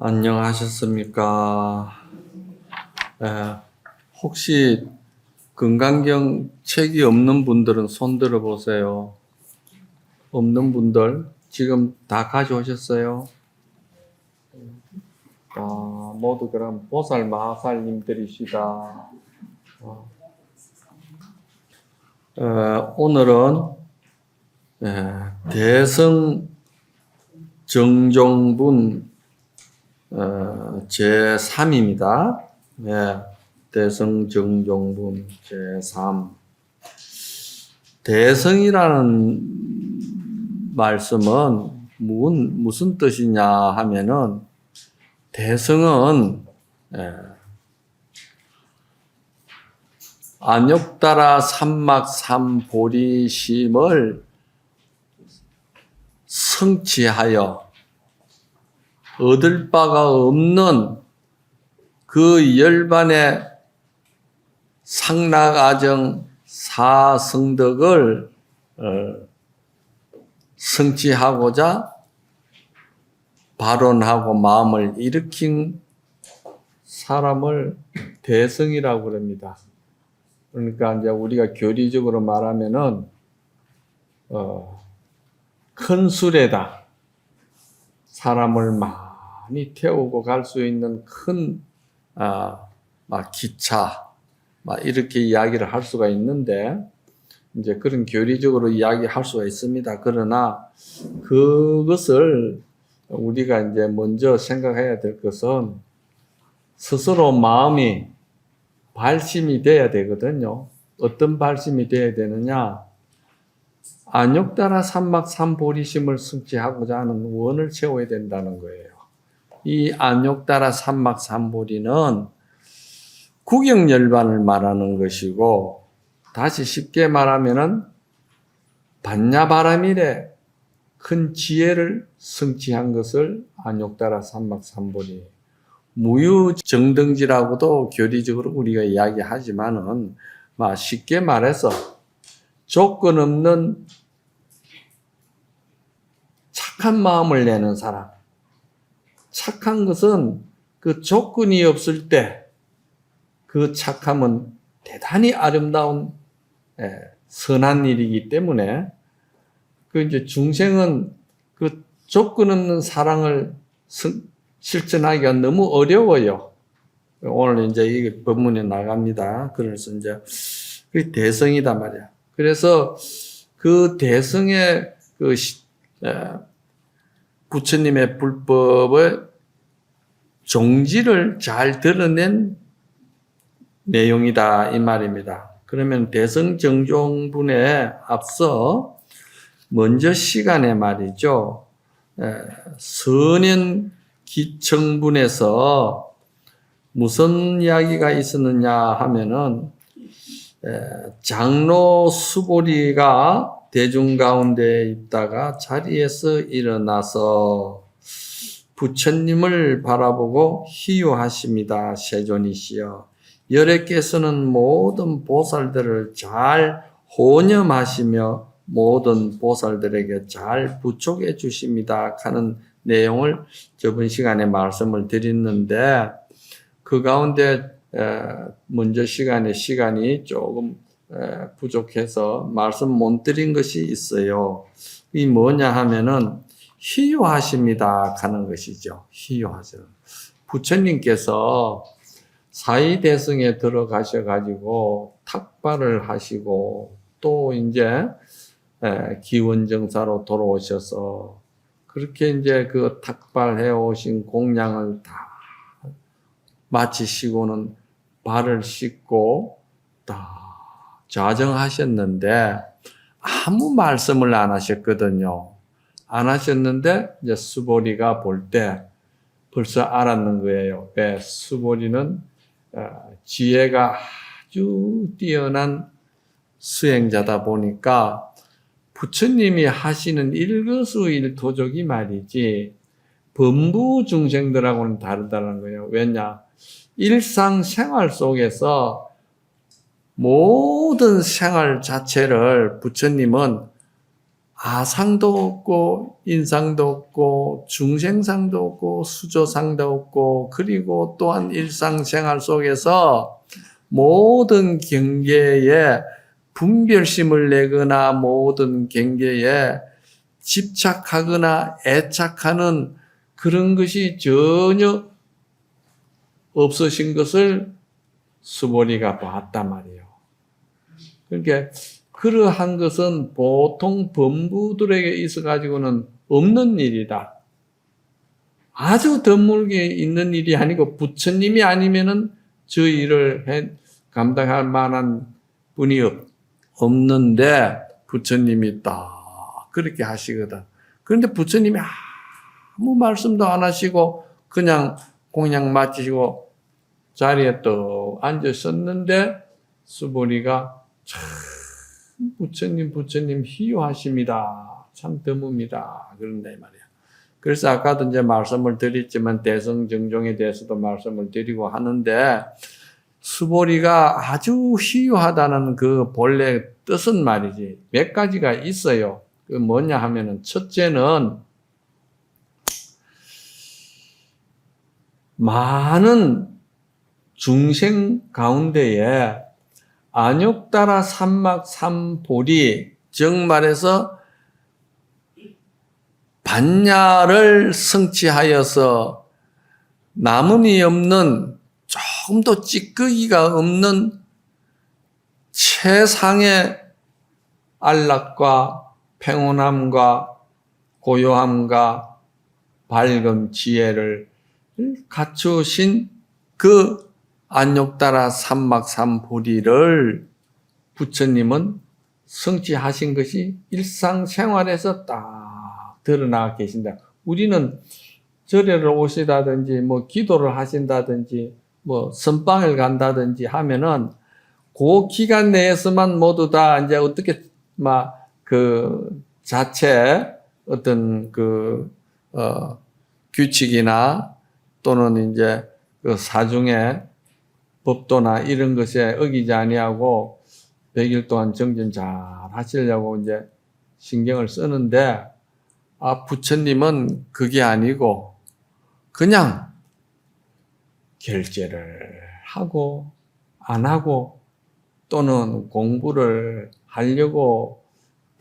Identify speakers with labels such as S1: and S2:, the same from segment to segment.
S1: 안녕하셨습니까? 에, 혹시 건강경 책이 없는 분들은 손 들어 보세요. 없는 분들 지금 다 가져오셨어요? 모두 그럼 보살 마살님들이시다. 오늘은 대성 정종분 제3입니다. 대성정종분 제3. 대성이라는 말씀은 무슨 뜻이냐 하면은, 대성은 안욕따라 삼막삼보리심을 성취하여 얻을 바가 없는 그 열반의 상락아정 사성덕을 성취하고자 발언하고 마음을 일으킨 사람을 대성이라고 그럽니다. 그러니까 이제 우리가 교리적으로 말하면은 큰 수레다. 사람을 많이 태우고 갈 수 있는 큰 기차, 이렇게 이야기를 할 수가 있는데, 이제 그런 교리적으로 이야기할 수가 있습니다. 그러나 그것을 우리가 이제 먼저 생각해야 될 것은, 스스로 마음이 발심이 돼야 되거든요. 어떤 발심이 돼야 되느냐? 안욕따라 삼막삼보리심을 성취하고자 하는 원을 채워야 된다는 거예요. 이 안욕따라 삼막삼보리는 구경열반을 말하는 것이고, 다시 쉽게 말하면은 반야바라밀의 큰 지혜를 성취한 것을 안욕따라 삼막삼보리, 무유정등지라고도 교리적으로 우리가 이야기하지만은, 쉽게 말해서 조건 없는 착한 마음을 내는 사람. 착한 것은 그 조건이 없을 때 그 착함은 대단히 아름다운 선한 일이기 때문에, 그 이제 중생은 그 조건 없는 사랑을 실천하기가 너무 어려워요. 오늘 이제 이 법문에 나갑니다. 그래서 이제 그 대성이다 말이야. 그래서 그 대성의 그 부처님의 불법의 종지를 잘 드러낸 내용이다 이 말입니다. 그러면 대성정종분에 앞서 먼저 시간에 말이죠, 선현기청분에서 무슨 이야기가 있었느냐 하면은, 장로 수보리가 대중 가운데 있다가 자리에서 일어나서 부처님을 바라보고 희유하십니다. 세존이시여, 열애께서는 모든 보살들을 잘 호념하시며 모든 보살들에게 잘 부촉해 주십니다 하는 내용을 저번 시간에 말씀을 드렸는데, 그 가운데 먼저 시간이 조금 부족해서 말씀 못 드린 것이 있어요. 이 뭐냐 하면은 희유하십니다 하는 것이죠. 희유하셔. 부처님께서 사이대성에 들어가셔가지고 탁발을 하시고, 또 이제 기원정사로 돌아오셔서 그렇게 이제 그 탁발해 오신 공양을 다 마치시고는 발을 씻고 다 좌정하셨는데 아무 말씀을 안 하셨거든요. 안 하셨는데 이제 수보리가 볼 때 벌써 알았는 거예요. 왜? 수보리는 지혜가 아주 뛰어난 수행자다 보니까 부처님이 하시는 일거수일투족이 말이지 범부 중생들하고는 다르다는 거예요. 왜냐? 일상생활 속에서 모든 생활 자체를 부처님은 아상도 없고 인상도 없고 중생상도 없고 수조상도 없고 그리고 또한 일상생활 속에서 모든 경계에 분별심을 내거나 모든 경계에 집착하거나 애착하는 그런 것이 전혀 없으신 것을 수보리가 봤단 말이에요. 그러니까 그러한 것은 보통 범부들에게 있어가지고는 없는 일이다. 아주 드물게 있는 일이 아니고 부처님이 아니면은 저 일을 감당할 만한 분이 없는데 부처님이 딱 그렇게 하시거든. 그런데 부처님이 아무 말씀도 안 하시고 그냥 공양 마치시고 자리에 또 앉으셨는데 수보리가 참 부처님 희유하십니다. 참 드뭅니다. 그런다 이 말이야. 그래서 아까도 이제 말씀을 드렸지만 대성정종에 대해서도 말씀을 드리고 하는데 수보리가 아주 희유하다는 그 본래 뜻은 말이지 몇 가지가 있어요. 그 뭐냐 하면은 첫째는 많은 중생 가운데에 안욕따라 삼막 삼보리 즉 말해서 반야를 성취하여서 남음이 없는 조금도 찌꺼기가 없는 최상의 안락과 평온함과 고요함과 밝음 지혜를 갖추신 그 안욕따라 삼막 삼보리를 부처님은 성취하신 것이 일상생활에서 딱 드러나 계신다. 우리는 절에를 오시다든지 뭐 기도를 하신다든지 뭐 선방을 간다든지 하면은 그 기간 내에서만 모두 다 이제 어떻게 막 그 자체 어떤 규칙이나 또는 이제 그 사중의 법도나 이런 것에 어기지 아니하고 100일 동안 정진 잘 하시려고 이제 신경을 쓰는데 부처님은 그게 아니고 그냥 결제를 하고 안 하고 또는 공부를 하려고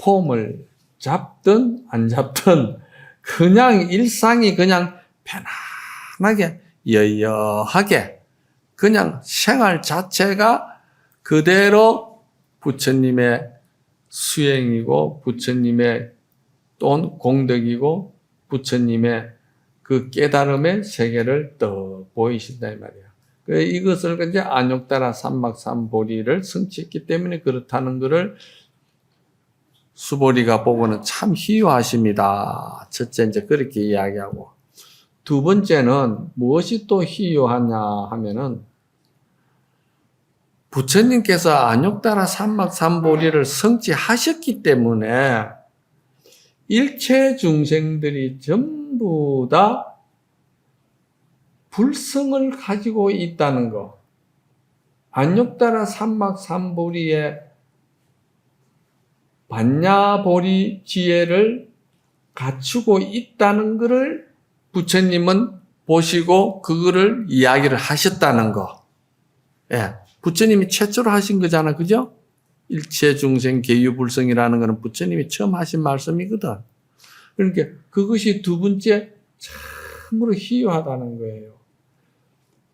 S1: 폼을 잡든 안 잡든 그냥 일상이 그냥 편안하게 여여하게 그냥 생활 자체가 그대로 부처님의 수행이고 부처님의 또 공덕이고 부처님의 그 깨달음의 세계를 떡 보이신다 이 말이야. 이것을 이제 안욕따라 삼막삼보리를 성취했기 때문에 그렇다는 것을 수보리가 보고는 참 희유하십니다. 첫째 이제 그렇게 이야기하고 두 번째는 무엇이 또 희유하냐 하면은 부처님께서 안욕따라 삼막삼보리를 성취하셨기 때문에 일체 중생들이 전부 다 불성을 가지고 있다는 거. 안욕따라 삼막삼보리의 반야보리 지혜를 갖추고 있다는 것을 부처님은 보시고 그거를 이야기를 하셨다는 거. 예. 부처님이 최초로 하신 거잖아. 그죠? 일체 중생 계유불성이라는 것은 부처님이 처음 하신 말씀이거든. 그러니까 그것이 두 번째 참으로 희유하다는 거예요.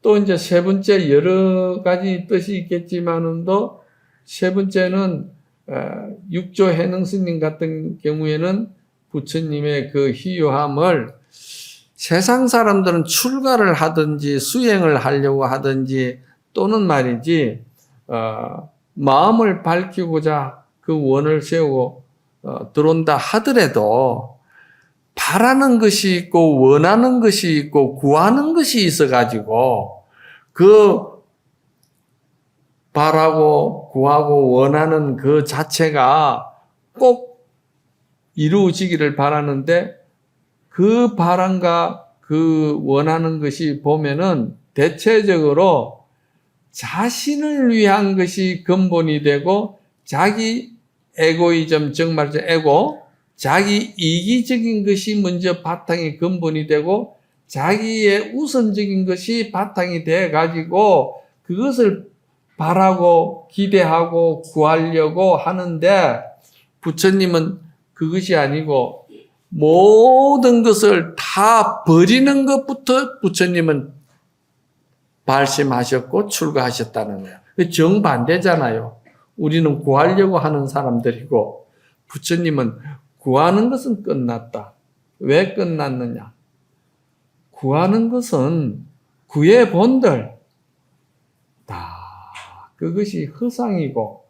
S1: 또 이제 세 번째 여러 가지 뜻이 있겠지만은도 세 번째는 육조 해능 스님 같은 경우에는 부처님의 그 희유함을 세상 사람들은 출가를 하든지 수행을 하려고 하든지 또는 말이지 마음을 밝히고자 그 원을 세우고 들어온다 하더라도 바라는 것이 있고 원하는 것이 있고 구하는 것이 있어가지고 그 바라고 구하고 원하는 그 자체가 꼭 이루어지기를 바라는데 그 바람과 그 원하는 것이 보면은 대체적으로 자신을 위한 것이 근본이 되고 자기 에고이즘, 정말 에고, 자기 이기적인 것이 먼저 바탕이 근본이 되고 자기의 우선적인 것이 바탕이 돼 가지고 그것을 바라고 기대하고 구하려고 하는데 부처님은 그것이 아니고 모든 것을 다 버리는 것부터 부처님은 발심하셨고 출가하셨다는 거예요. 정반대잖아요. 우리는 구하려고 하는 사람들이고 부처님은 구하는 것은 끝났다. 왜 끝났느냐? 구하는 것은 구의 본들 다 그것이 허상이고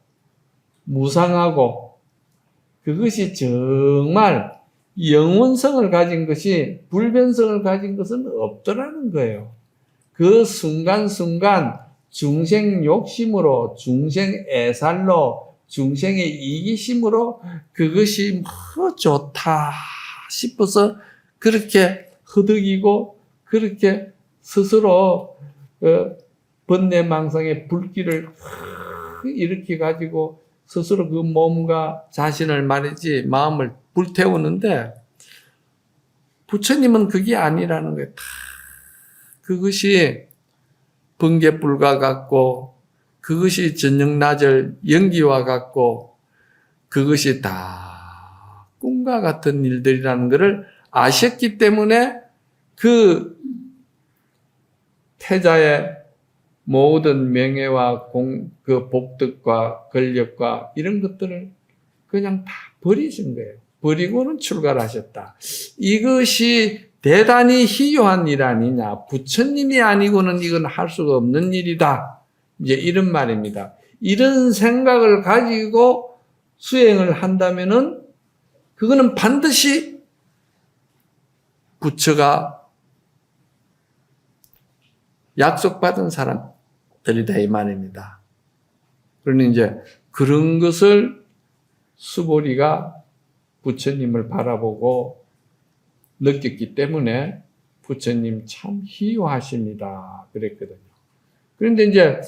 S1: 무상하고 그것이 정말 영원성을 가진 것이 불변성을 가진 것은 없더라는 거예요. 그 순간순간 중생 욕심으로 중생 애살로 중생의 이기심으로 그것이 뭐 좋다 싶어서 그렇게 허덕이고 그렇게 스스로 번뇌망상의 불길을 일으켜 가지고 스스로 그 몸과 자신을 말이지 마음을 불태우는데 부처님은 그게 아니라는 거예요. 다 그것이 번개불과 같고 그것이 저녁낮을 연기와 같고 그것이 다 꿈과 같은 일들이라는 것을 아셨기 때문에 그 태자의 모든 명예와 그 복덕과 권력과 이런 것들을 그냥 다 버리신 거예요. 버리고는 출가를 하셨다. 이것이 대단히 희요한 일 아니냐. 부처님이 아니고는 이건 할 수가 없는 일이다. 이제 이런 말입니다. 이런 생각을 가지고 수행을 한다면은 그거는 반드시 부처가 약속받은 사람들이다 이 말입니다. 그러니 이제 그런 것을 수보리가 부처님을 바라보고 느꼈기 때문에 부처님 참 희요하십니다. 그랬거든요. 그런데 이제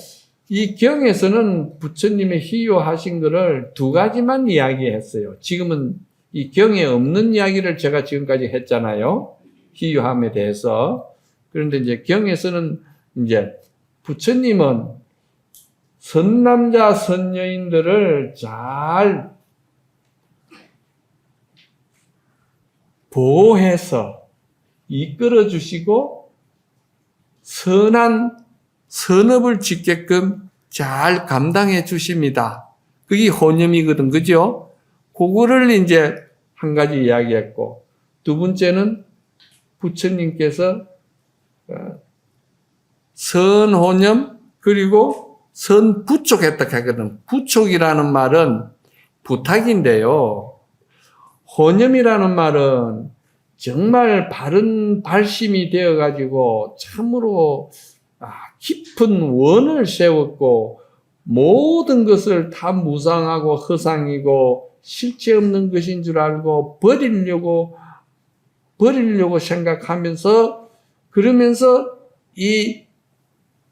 S1: 이 경에서는 부처님의 희요하신 것을 두 가지만 이야기했어요. 지금은 이 경에 없는 이야기를 제가 지금까지 했잖아요. 희요함에 대해서. 그런데 이제 경에서는 이제 부처님은 선남자, 선여인들을 잘 보호해서 이끌어 주시고 선한 선업을 짓게끔 잘 감당해 주십니다. 그게 혼념이거든, 그죠? 그거를 이제 한 가지 이야기했고, 두 번째는 부처님께서 선혼념 그리고 선부촉했다 하거든. 부촉이라는 말은 부탁인데요. 혼념이라는 말은 정말 바른 발심이 되어가지고 참으로 깊은 원을 세웠고 모든 것을 다 무상하고 허상이고 실체 없는 것인 줄 알고 버리려고 생각하면서 그러면서 이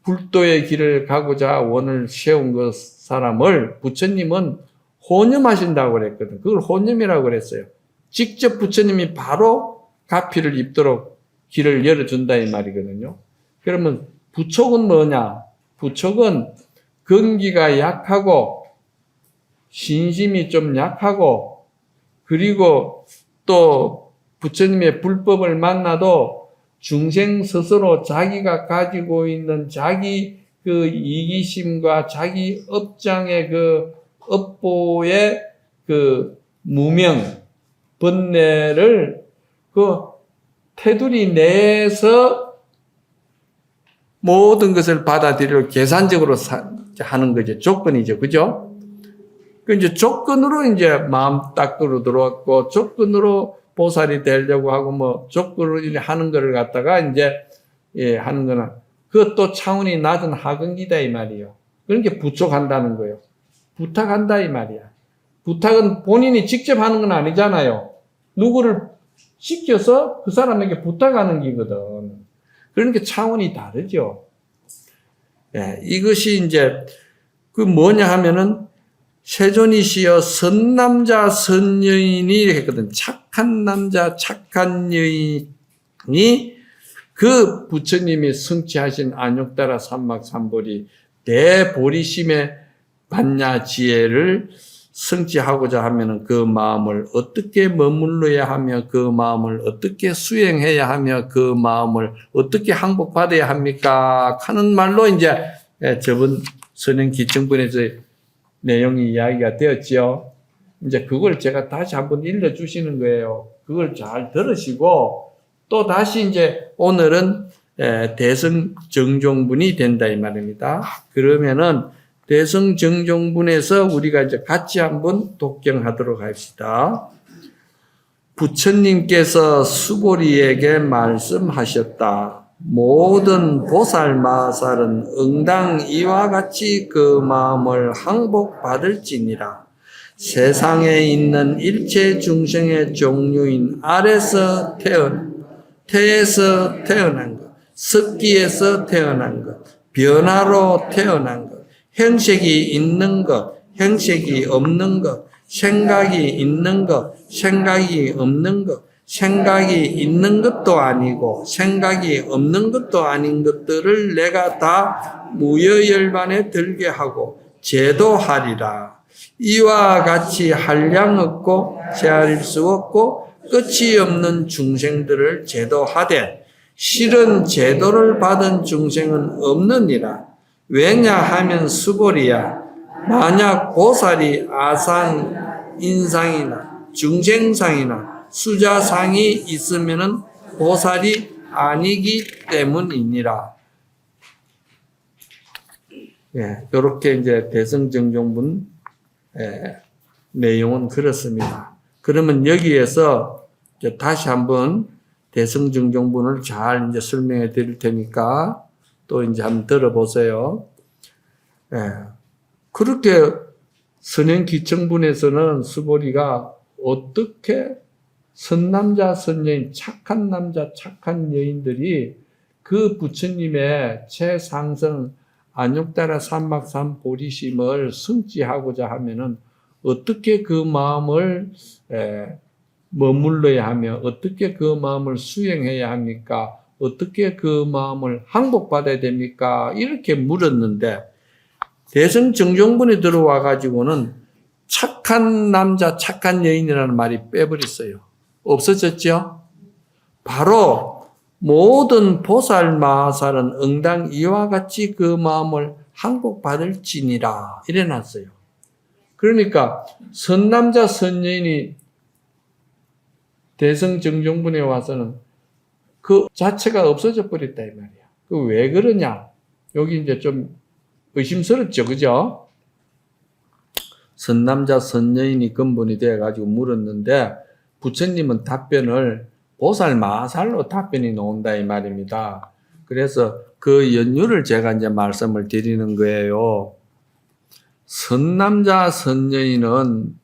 S1: 불도의 길을 가고자 원을 세운 그 사람을 부처님은 혼념하신다고 그랬거든. 그걸 혼념이라고 그랬어요. 직접 부처님이 바로 가피를 입도록 길을 열어준다 이 말이거든요. 그러면 부촉은 뭐냐? 부촉은 근기가 약하고 신심이 좀 약하고 그리고 또 부처님의 불법을 만나도 중생 스스로 자기가 가지고 있는 자기 그 이기심과 자기 업장의 그 업보의 그 무명, 번뇌를 그 테두리 내에서 모든 것을 받아들이려 계산적으로 하는 거죠. 조건이죠. 그죠? 그 이제 조건으로 이제 마음 닦으러 들어왔고, 조건으로 보살이 되려고 하고, 뭐, 조건으로 하는 거를 갖다가 이제, 하는 거는, 그것도 차원이 낮은 하근기다, 이 말이에요. 그러니까 부촉한다는 거예요. 부탁한다, 이 말이야. 부탁은 본인이 직접 하는 건 아니잖아요. 누구를 시켜서 그 사람에게 부탁하는 기거든. 그러니까 차원이 다르죠. 이것이 이제, 그 뭐냐 하면은, 세존이시여 선남자 선여인이 했거든. 착한 남자 착한 여인이 그 부처님이 성취하신 안욕따라 삼막삼보리 대보리심의 반야지혜를 성취하고자 하면 그 마음을 어떻게 머물러야 하며 그 마음을 어떻게 수행해야 하며 그 마음을 어떻게 항복받아야 합니까? 하는 말로 이제 저번 선행 기청분에서 내용이 이야기가 되었지요. 이제 그걸 제가 다시 한번 일러주시는 거예요. 그걸 잘 들으시고 또 다시 이제 오늘은 대성정종분이 된다 이 말입니다. 그러면은 대성정종분에서 우리가 이제 같이 한번 독경하도록 합시다. 부처님께서 수보리에게 말씀하셨다. 모든 보살마살은 응당 이와 같이 그 마음을 항복받을지니라. 세상에 있는 일체 중생의 종류인 알에서 태에서 태어난 것, 습기에서 태어난 것, 변화로 태어난 것, 형식이 있는 것, 형식이 없는 것, 생각이 있는 것, 생각이 없는 것, 생각이 있는 것도 아니고 생각이 없는 것도 아닌 것들을 내가 다 무여열반에 들게 하고 제도하리라. 이와 같이 한량 없고 헤아릴 수 없고 끝이 없는 중생들을 제도하되 실은 제도를 받은 중생은 없느니라. 왜냐하면 수보리야. 만약 보살이 아상 인상이나 중생상이나 수자상이 있으면은 보살이 아니기 때문이니라. 예, 이렇게 이제 대성정종분 내용은 그렇습니다. 그러면 여기에서 이제 다시 한번 대성정종분을 잘 이제 설명해 드릴 테니까 또 이제 한번 들어보세요. 예, 그렇게 선행기청분에서는 수보리가 어떻게 선남자, 선여인, 착한 남자, 착한 여인들이 그 부처님의 최상승 안욕따라 삼막삼보리심을 성취하고자 하면은 어떻게 그 마음을 머물러야 하며 어떻게 그 마음을 수행해야 합니까? 어떻게 그 마음을 항복받아야 됩니까? 이렇게 물었는데 대성정종분에 들어와 가지고는 착한 남자, 착한 여인이라는 말이 빼버렸어요. 없어졌죠? 바로 모든 보살마살은 응당 이와 같이 그 마음을 항복받을지니라 이래놨어요. 그러니까 선남자, 선여인이 대성정종분에 와서는 그 자체가 없어져 버렸다 이 말이야. 그 왜 그러냐? 여기 이제 좀 의심스럽죠, 그죠? 선남자, 선여인이 근본이 돼가지고 물었는데 부처님은 답변을 보살마살로 답변이 나온다 이 말입니다. 그래서 그 연유를 제가 이제 말씀을 드리는 거예요. 선남자, 선여인은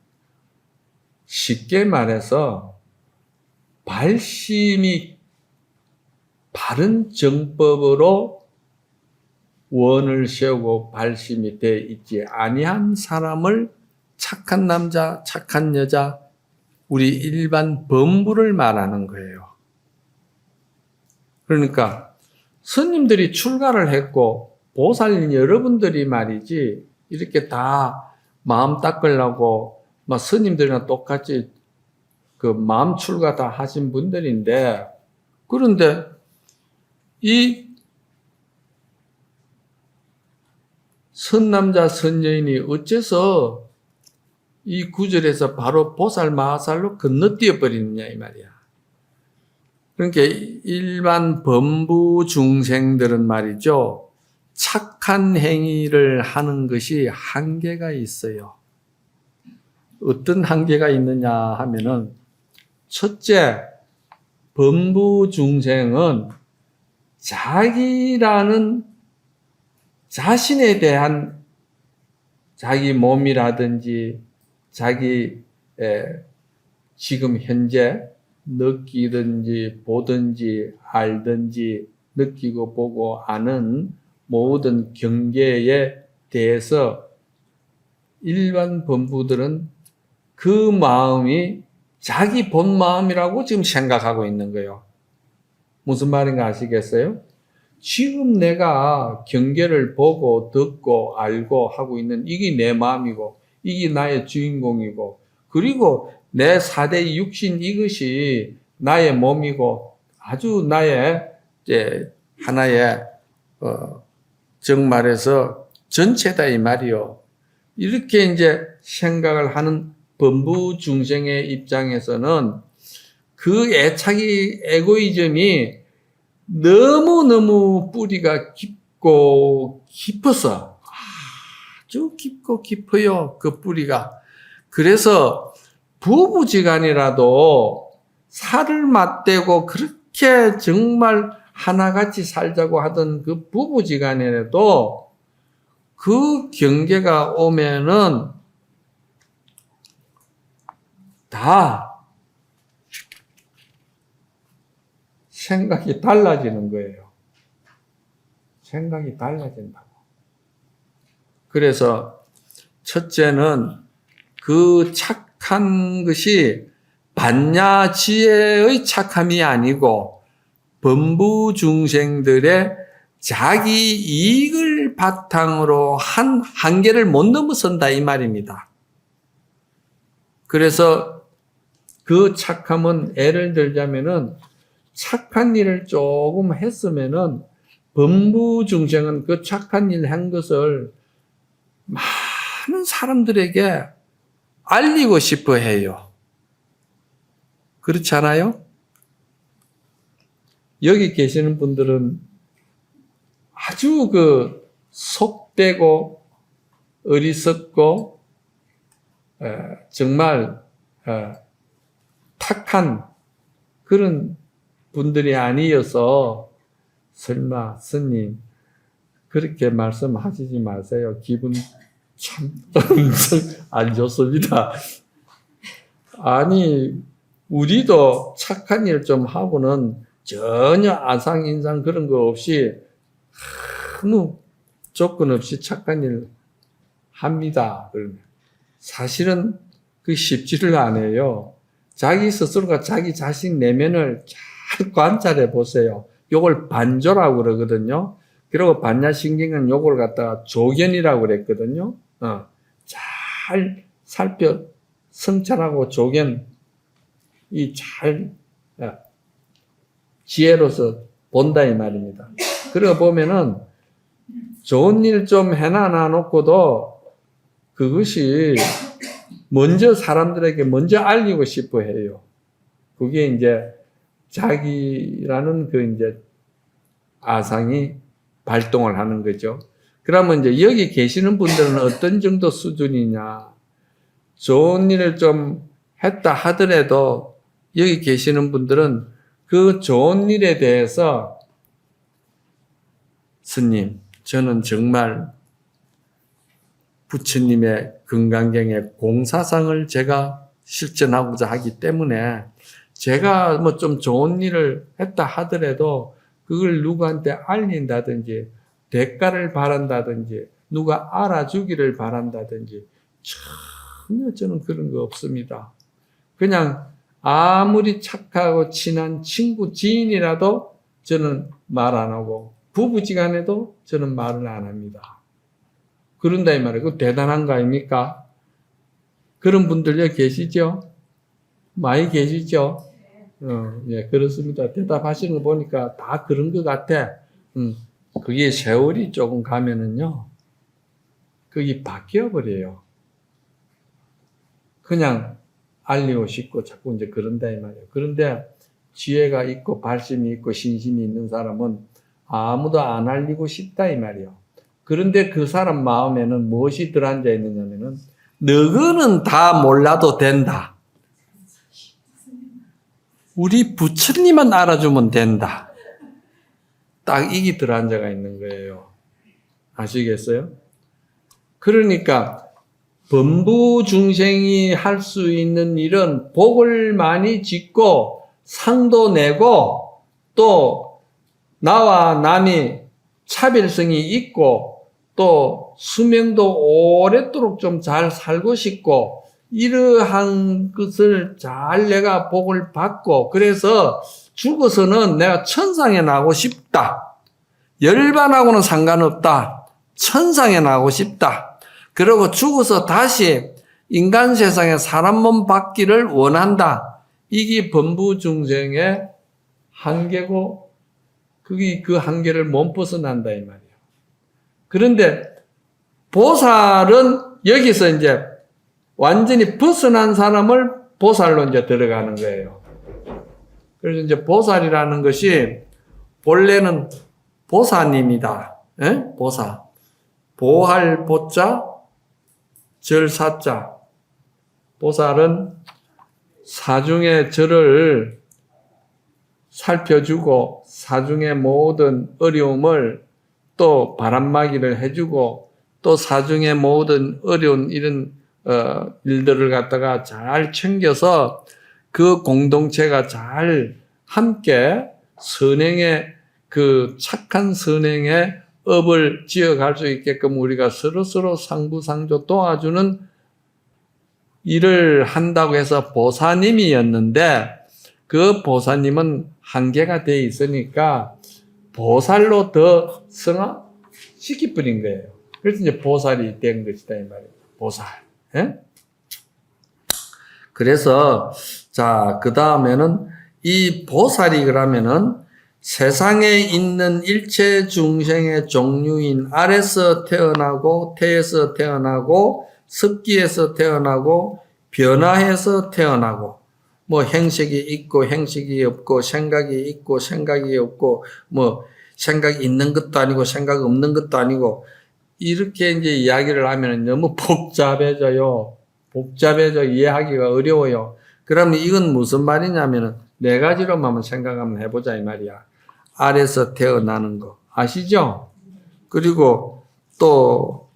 S1: 쉽게 말해서 발심이 바른 정법으로 원을 세우고 발심이 돼 있지 아니한 사람을 착한 남자, 착한 여자, 우리 일반 범부를 말하는 거예요. 그러니까 스님들이 출가를 했고 보살 여러분들이 말이지 이렇게 다 마음 닦으려고 막 스님들이랑 똑같이 그 마음 출가 다 하신 분들인데 그런데 이 선남자 선여인이 어째서 이 구절에서 바로 보살마살로 건너뛰어 버리느냐 이 말이야. 그러니까 일반 범부 중생들은 말이죠. 착한 행위를 하는 것이 한계가 있어요. 어떤 한계가 있느냐 하면은 첫째, 범부 중생은 자기라는 자신에 대한 자기 몸이라든지 자기 지금 현재 느끼든지 보든지 알든지 느끼고 보고 아는 모든 경계에 대해서 일반 범부들은 그 마음이 자기 본 마음이라고 지금 생각하고 있는 거예요. 무슨 말인가 아시겠어요? 지금 내가 경계를 보고 듣고 알고 하고 있는 이게 내 마음이고 이게 나의 주인공이고 그리고 내 4대 육신 이것이 나의 몸이고 아주 나의 이제 하나의 정말해서 전체다 이 말이요. 이렇게 이제 생각을 하는 범부 중생의 입장에서는 그 애착이 에고이즘이 너무너무 뿌리가 깊고 깊어서 아주 깊고 깊어요. 그 뿌리가. 그래서 부부지간이라도 살을 맞대고 그렇게 정말 하나같이 살자고 하던 그 부부지간에도 그 경계가 오면은 다 생각이 달라지는 거예요. 생각이 달라진다고. 그래서 첫째는 그 착한 것이 반야지혜의 착함이 아니고 범부 중생들의 자기 이익을 바탕으로 한 한계를 못 넘어선다 이 말입니다. 그래서 그 착함은 예를 들자면은 착한 일을 조금 했으면은 범부 중생은 그 착한 일 한 것을 많은 사람들에게 알리고 싶어 해요. 그렇지 않아요? 여기 계시는 분들은 아주 그 속되고 어리석고 정말 탁한 그런 분들이 아니어서 설마 스님 그렇게 말씀하시지 마세요. 기분 참 엄청 안 좋습니다. 아니 우리도 착한 일 좀 하고는 전혀 아상인상 그런 거 없이 아무 조건 없이 착한 일 합니다. 그러면 사실은 그 쉽지를 않아요. 자기 스스로가 자기 자신 내면을 잘 관찰해 보세요. 요걸 반조라고 그러거든요. 그리고 반야신경은 요걸 갖다가 조견이라고 그랬거든요. 잘 살펴 성찰하고 조견 이 잘 지혜로서 본다 이 말입니다. 그러고 보면은 좋은 일 좀 해놔 놓고도 그것이 먼저 사람들에게 먼저 알리고 싶어 해요. 그게 이제 자기라는 그 이제 아상이 발동을 하는 거죠. 그러면 이제 여기 계시는 분들은 어떤 정도 수준이냐. 좋은 일을 좀 했다 하더라도 여기 계시는 분들은 그 좋은 일에 대해서 스님, 저는 정말 부처님의 금강경의 공사상을 제가 실천하고자 하기 때문에 제가 뭐 좀 좋은 일을 했다 하더라도 그걸 누구한테 알린다든지 대가를 바란다든지 누가 알아주기를 바란다든지 전혀 저는 그런 거 없습니다. 그냥 아무리 착하고 친한 친구, 지인이라도 저는 말 안 하고 부부지간에도 저는 말을 안 합니다. 그런다 이 말이에요. 그거 대단한 거 아닙니까? 그런 분들 여기 계시죠? 많이 계시죠? 예, 그렇습니다. 대답하시는 거 보니까 다 그런 것 같아. 그게 세월이 조금 가면은요, 그게 바뀌어버려요. 그냥 알리고 싶고 자꾸 이제 그런다 이 말이에요. 그런데 지혜가 있고 발심이 있고 신심이 있는 사람은 아무도 안 알리고 싶다 이 말이에요. 그런데 그 사람 마음에는 무엇이 들어앉아 있느냐면은 너희는 다 몰라도 된다. 우리 부처님만 알아주면 된다. 딱 이게 들어앉아가 있는 거예요. 아시겠어요? 그러니까 범부 중생이 할 수 있는 일은 복을 많이 짓고 상도 내고 또 나와 남이 차별성이 있고 또 수명도 오랫도록 좀 잘 살고 싶고, 이러한 것을 잘 내가 복을 받고, 그래서 죽어서는 내가 천상에 나고 싶다. 열반하고는 상관없다. 천상에 나고 싶다. 그리고 죽어서 다시 인간 세상에 사람 몸 받기를 원한다. 이게 범부중생의 한계고, 그게 그 한계를 못 벗어난다 이 말이에요. 그런데 보살은 여기서 이제 완전히 벗어난 사람을 보살로 이제 들어가는 거예요. 그래서 이제 보살이라는 것이 본래는 보사님이다. 예? 보사. 보할 보자, 절사자. 보살은 사중의 절을 살펴주고 사중의 모든 어려움을 또 바람막이를 해주고 또 사중의 모든 어려운 이런 일들을 갖다가 잘 챙겨서 그 공동체가 잘 함께 선행의 그 착한 선행의 업을 지어갈 수 있게끔 우리가 서로서로 상부상조 도와주는 일을 한다고 해서 보사님이었는데 그 보사님은 한계가 돼 있으니까 보살로 더 성화시켜버린 거예요. 그래서 이제 보살이 된 것이다 이 말이에요. 보살. 예? 그래서 자, 그 다음에는 이 보살이 그러면은 세상에 있는 일체 중생의 종류인 알에서 태어나고 태에서 태어나고 습기에서 태어나고 변화해서 태어나고 뭐 행식이 있고 행식이 없고 생각이 있고 생각이 없고 뭐 생각이 있는 것도 아니고 생각 없는 것도 아니고 이렇게 이제 이야기를 하면 너무 복잡해져요. 복잡해져 이해하기가 어려워요. 그러면 이건 무슨 말이냐면은 네 가지로만 한번 생각 한번 해보자 이 말이야. 알에서 태어나는 거 아시죠? 그리고 또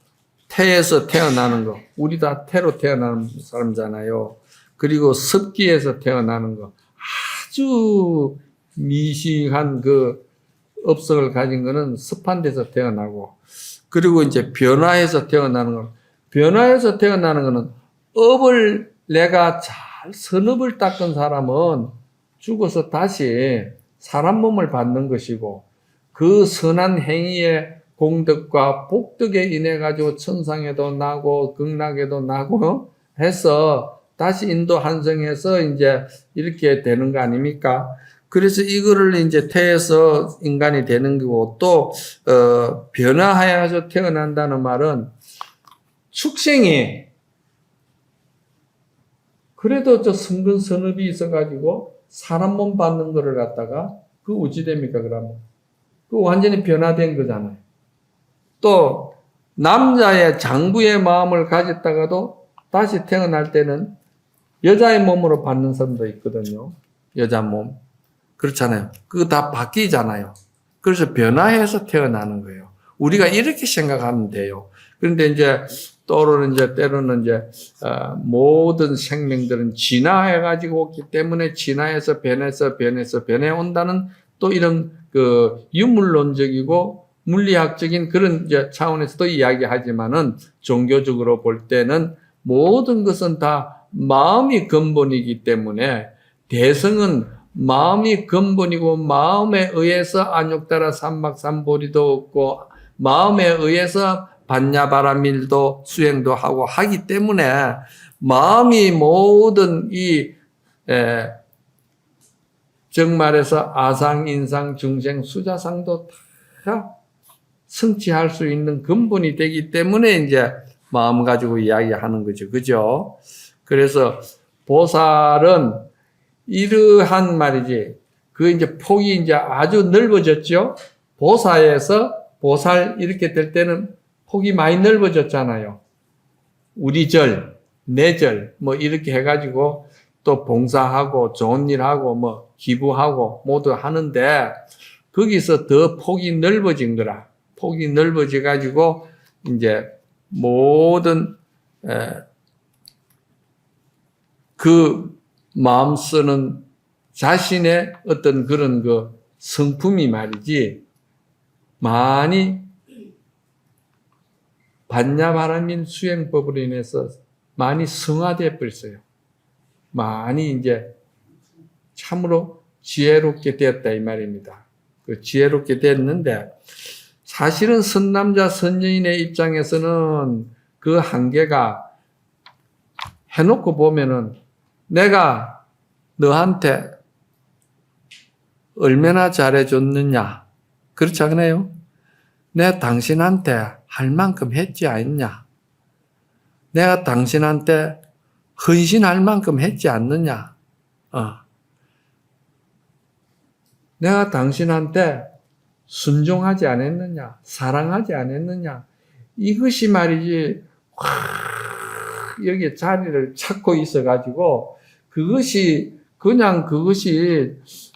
S1: 태에서 태어나는 거 우리 다 태로 태어나는 사람잖아요. 그리고 습기에서 태어나는 거 아주 미시한 그 업성을 가진 거는 습한 데서 태어나고 그리고 이제 변화해서 태어나는 거 변화해서 태어나는 거는 업을 내가 잘 선업을 닦은 사람은 죽어서 다시 사람 몸을 받는 것이고 그 선한 행위의 공덕과 복덕에 인해 가지고 천상에도 나고 극락에도 나고 해서 다시 인도 한성해서 이제 이렇게 되는 거 아닙니까? 그래서 이거를 이제 태에서 인간이 되는 거고 또 변화하여서 태어난다는 말은 축생이 그래도 저 성근 선업이 있어가지고 사람 몸 받는 거를 갖다가 그 어찌 됩니까 그러면? 그 완전히 변화된 거잖아요. 또 남자의 장부의 마음을 가졌다가도 다시 태어날 때는 여자의 몸으로 받는 사람도 있거든요. 여자 몸. 그렇잖아요. 그거 다 바뀌잖아요. 그래서 변화해서 태어나는 거예요. 우리가 이렇게 생각하면 돼요. 그런데 이제 때로는 이제 모든 생명들은 진화해가지고 오기 때문에 진화해서 변해 온다는 또 이런 그 유물론적이고 물리학적인 그런 이제 차원에서도 이야기하지만은 종교적으로 볼 때는 모든 것은 다 마음이 근본이기 때문에 대성은 마음이 근본이고 마음에 의해서 안욕따라 삼박삼보리도 없고 마음에 의해서 반야바라밀도 수행도 하고 하기 때문에 마음이 모든 이 정말에서 아상, 인상, 중생, 수자상도 다 성취할 수 있는 근본이 되기 때문에 이제 마음 가지고 이야기하는 거죠. 그죠? 그래서 보살은 이러한 말이지. 그 이제 폭이 이제 아주 넓어졌죠? 보살에서 보살 이렇게 될 때는 폭이 많이 넓어졌잖아요. 우리 절, 내 절, 뭐 이렇게 해가지고 또 봉사하고 좋은 일하고 뭐 기부하고 모두 하는데 거기서 더 폭이 넓어진 거라. 폭이 넓어져 가지고 이제 모든 그 마음 쓰는 자신의 어떤 그런 그 성품이 말이지 많이 반야바라민 수행법으로 인해서 많이 성화되어 버렸어요. 많이 이제 참으로 지혜롭게 되었다 이 말입니다. 그 지혜롭게 됐는데 사실은 선남자 선여인의 입장에서는 그 한계가 해놓고 보면은 내가 너한테 얼마나 잘해줬느냐 그렇지 않아요? 내가 당신한테 할 만큼 했지 않냐? 내가 당신한테 헌신할 만큼 했지 않느냐? 내가 당신한테 순종하지 않았느냐? 사랑하지 않았느냐? 이것이 말이지 여기에 자리를 찾고 있어가지고 그것이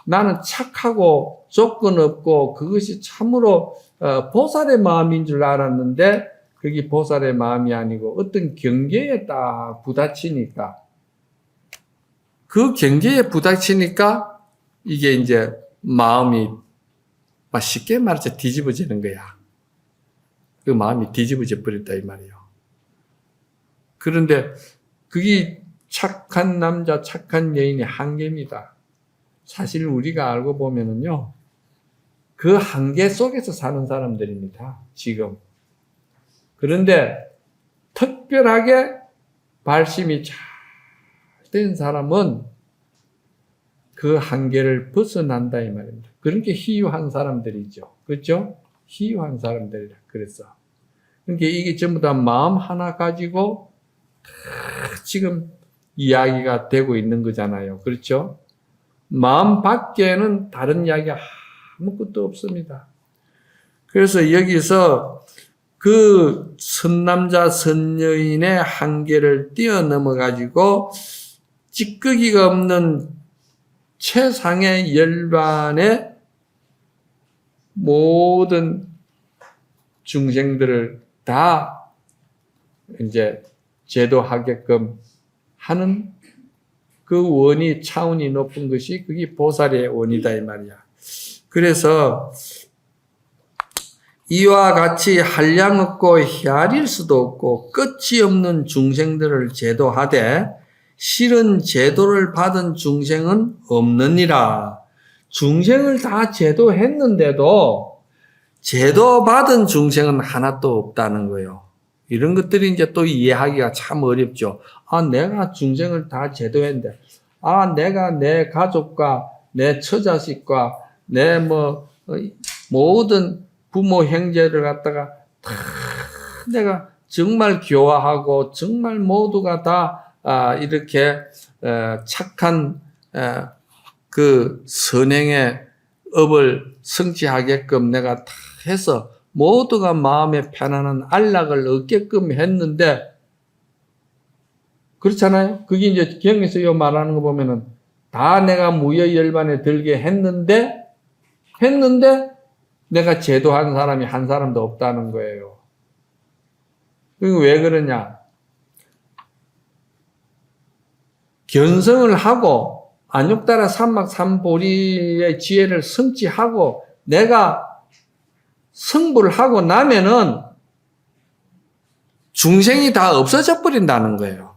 S1: 나는 착하고 조건 없고 그것이 참으로 보살의 마음인 줄 알았는데 그게 보살의 마음이 아니고 어떤 경계에 딱 부딪히니까 그 경계에 부딪히니까 이게 이제 마음이 쉽게 말해서 뒤집어지는 거야. 그 마음이 뒤집어져 버렸다 이 말이에요. 그런데 그게 착한 남자, 착한 여인의 한계입니다. 사실 우리가 알고 보면은요, 그 한계 속에서 사는 사람들입니다. 지금. 그런데 특별하게 발심이 잘 된 사람은 그 한계를 벗어난다 이 말입니다. 그렇게 희유한 사람들이죠. 그렇죠? 희유한 사람들이라 그랬어. 그러니까 이게 전부 다 마음 하나 가지고 지금 이야기가 되고 있는 거잖아요. 그렇죠? 마음 밖에는 다른 이야기가 아무것도 없습니다. 그래서 여기서 그 선남자 선여인의 한계를 뛰어넘어 가지고 찌꺼기가 없는 최상의 열반의 모든 중생들을 다 이제 제도하게끔 하는 그 원이 차원이 높은 것이 그게 보살의 원이다 이 말이야. 그래서 이와 같이 한량 없고 헤아릴 수도 없고 끝이 없는 중생들을 제도하되 실은 제도를 받은 중생은 없느니라. 중생을 다 제도했는데도 제도받은 중생은 하나도 없다는 거예요. 이런 것들이 이제 또 이해하기가 참 어렵죠. 내가 중생을 다 제도했는데, 내가 내 가족과 내 처자식과 내 모든 부모 형제를 갖다가 다 내가 정말 교화하고 정말 모두가 다 이렇게 착한 그 선행의 업을 성취하게끔 내가 다 해서 모두가 마음에 편안한 안락을 얻게끔 했는데 그렇잖아요. 그게 이제 경에서 요 말하는 거 보면은 다 내가 무여열반에 들게 했는데 내가 제도한 사람이 한 사람도 없다는 거예요. 그리고 왜 그러냐? 견성을 하고 안욕따라 삼막삼보리의 지혜를 성취하고 내가 성불을 하고 나면은 중생이 다 없어져 버린다는 거예요.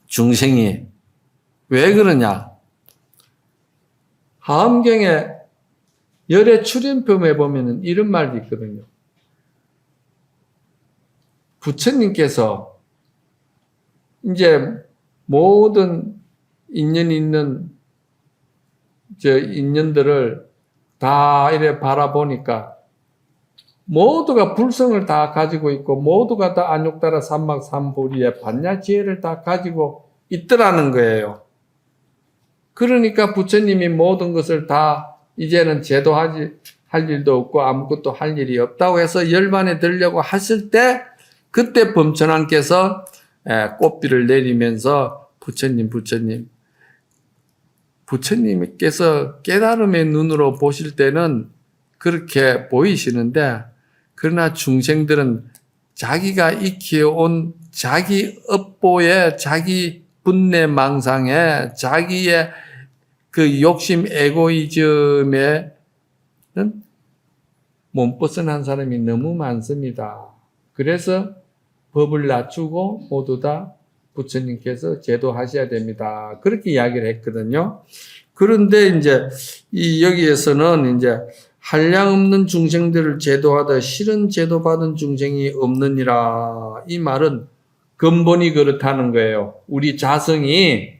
S1: 중생이. 왜 그러냐? 하엄경에 열의 출연품에 보면은 이런 말도 있거든요. 부처님께서 이제 모든 인연 있는 인연들을 다 이래 바라보니까 모두가 불성을 다 가지고 있고 모두가 다 안욕따라 삼막삼보리의 반야지혜를 다 가지고 있더라는 거예요. 그러니까 부처님이 모든 것을 다 이제는 제도할 일도 없고 아무것도 할 일이 없다고 해서 열반에 들려고 했을 때 그때 범천왕께서 꽃비를 내리면서 부처님께서 깨달음의 눈으로 보실 때는 그렇게 보이시는데 그러나 중생들은 자기가 익혀온 자기 업보에 자기 분내 망상에 자기의 그 욕심 에고이즘에 몸벗어난 사람이 너무 많습니다. 그래서 법을 낮추고 모두 다 부처님께서 제도하셔야 됩니다. 그렇게 이야기를 했거든요. 그런데 이제 여기에서는 이제 한량없는 중생들을 제도하다 실은 제도받은 중생이 없느니라. 이 말은 근본이 그렇다는 거예요. 우리 자성이,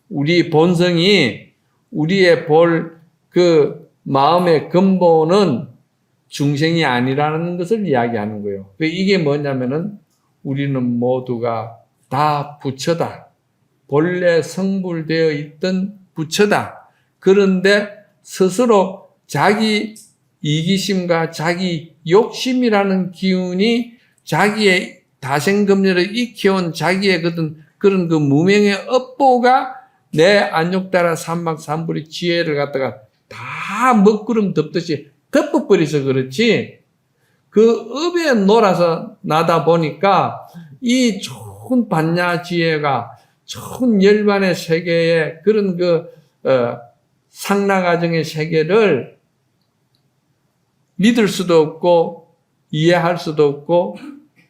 S1: 우리 본성이, 우리의 그 마음의 근본은 중생이 아니라는 것을 이야기하는 거예요. 이게 뭐냐면은 우리는 모두가 다 부처다. 본래 성불되어 있던 부처다. 그런데 스스로 자기 이기심과 자기 욕심이라는 기운이 자기의 다생금리를 익혀온 자기의 그런 그 무명의 업보가 내 안욕따라 삼막삼불의 지혜를 갖다가 다 먹구름 덮듯이 덮어버려서 그렇지, 그 업에 놀아서 나다 보니까 이 좋은 반야 지혜가 좋은 열반의 세계의 그런 상라가정의 세계를 믿을 수도 없고 이해할 수도 없고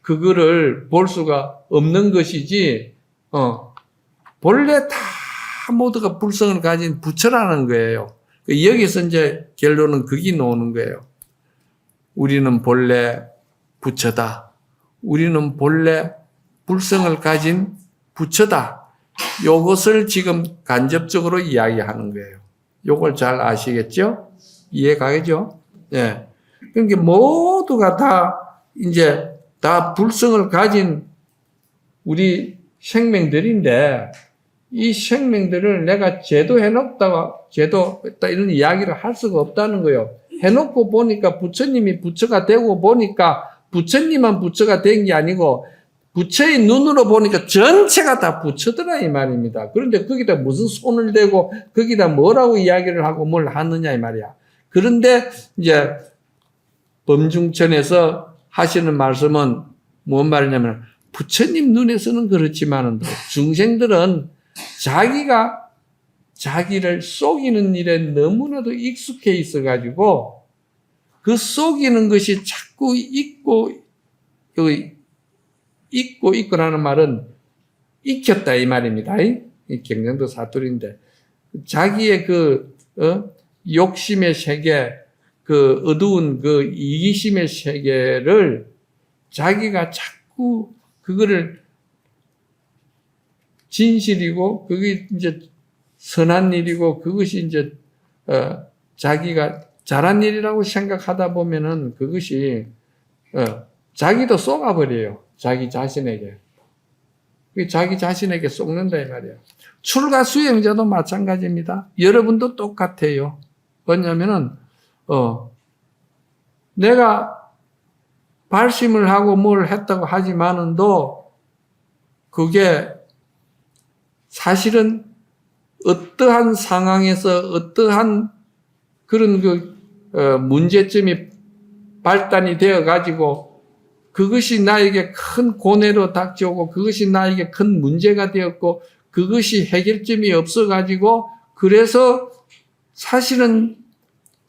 S1: 그거를 볼 수가 없는 것이지, 본래 다 모두가 불성을 가진 부처라는 거예요. 여기서 이제 결론은 그게 나오는 거예요. 우리는 본래 부처다. 우리는 본래 불성을 가진 부처다. 요것을 지금 간접적으로 이야기하는 거예요. 요걸 잘 아시겠죠? 이해가겠죠? 예. 그러니까 모두가 다 이제 다 불성을 가진 우리 생명들인데 이 생명들을 내가 제도해놓다가 제도했다 이런 이야기를 할 수가 없다는 거예요. 해놓고 보니까 부처님이 부처가 되고 보니까 부처님만 부처가 된 게 아니고 부처의 눈으로 보니까 전체가 다 부처더라 이 말입니다. 그런데 거기다 무슨 손을 대고 거기다 뭐라고 이야기를 하고 뭘 하느냐 이 말이야. 그런데 이제 범중천에서 하시는 말씀은 뭔 말이냐면 부처님 눈에서는 그렇지만은 중생들은 자기가 자기를 속이는 일에 너무나도 익숙해 있어가지고 그 속이는 것이 자꾸 있고라는 말은 익혔다 이 말입니다. 이 경전도 사투리인데 자기의 욕심의 세계, 그 어두운 그 이기심의 세계를 자기가 자꾸 그거를 진실이고 그게 이제 선한 일이고 그것이 이제 자기가 잘한 일이라고 생각하다 보면은 그것이 자기도 쏘아버려요. 자기 자신에게. 자기 자신에게 쏘는다 이 말이야. 출가 수행자도 마찬가지입니다. 여러분도 똑같아요. 뭐냐면은 내가 발심을 하고 뭘 했다고 하지만은도 그게 사실은 어떠한 상황에서 어떠한 그런 문제점이 발단이 되어 가지고 그것이 나에게 큰 고뇌로 닥쳐오고 그것이 나에게 큰 문제가 되었고 그것이 해결점이 없어 가지고 그래서 사실은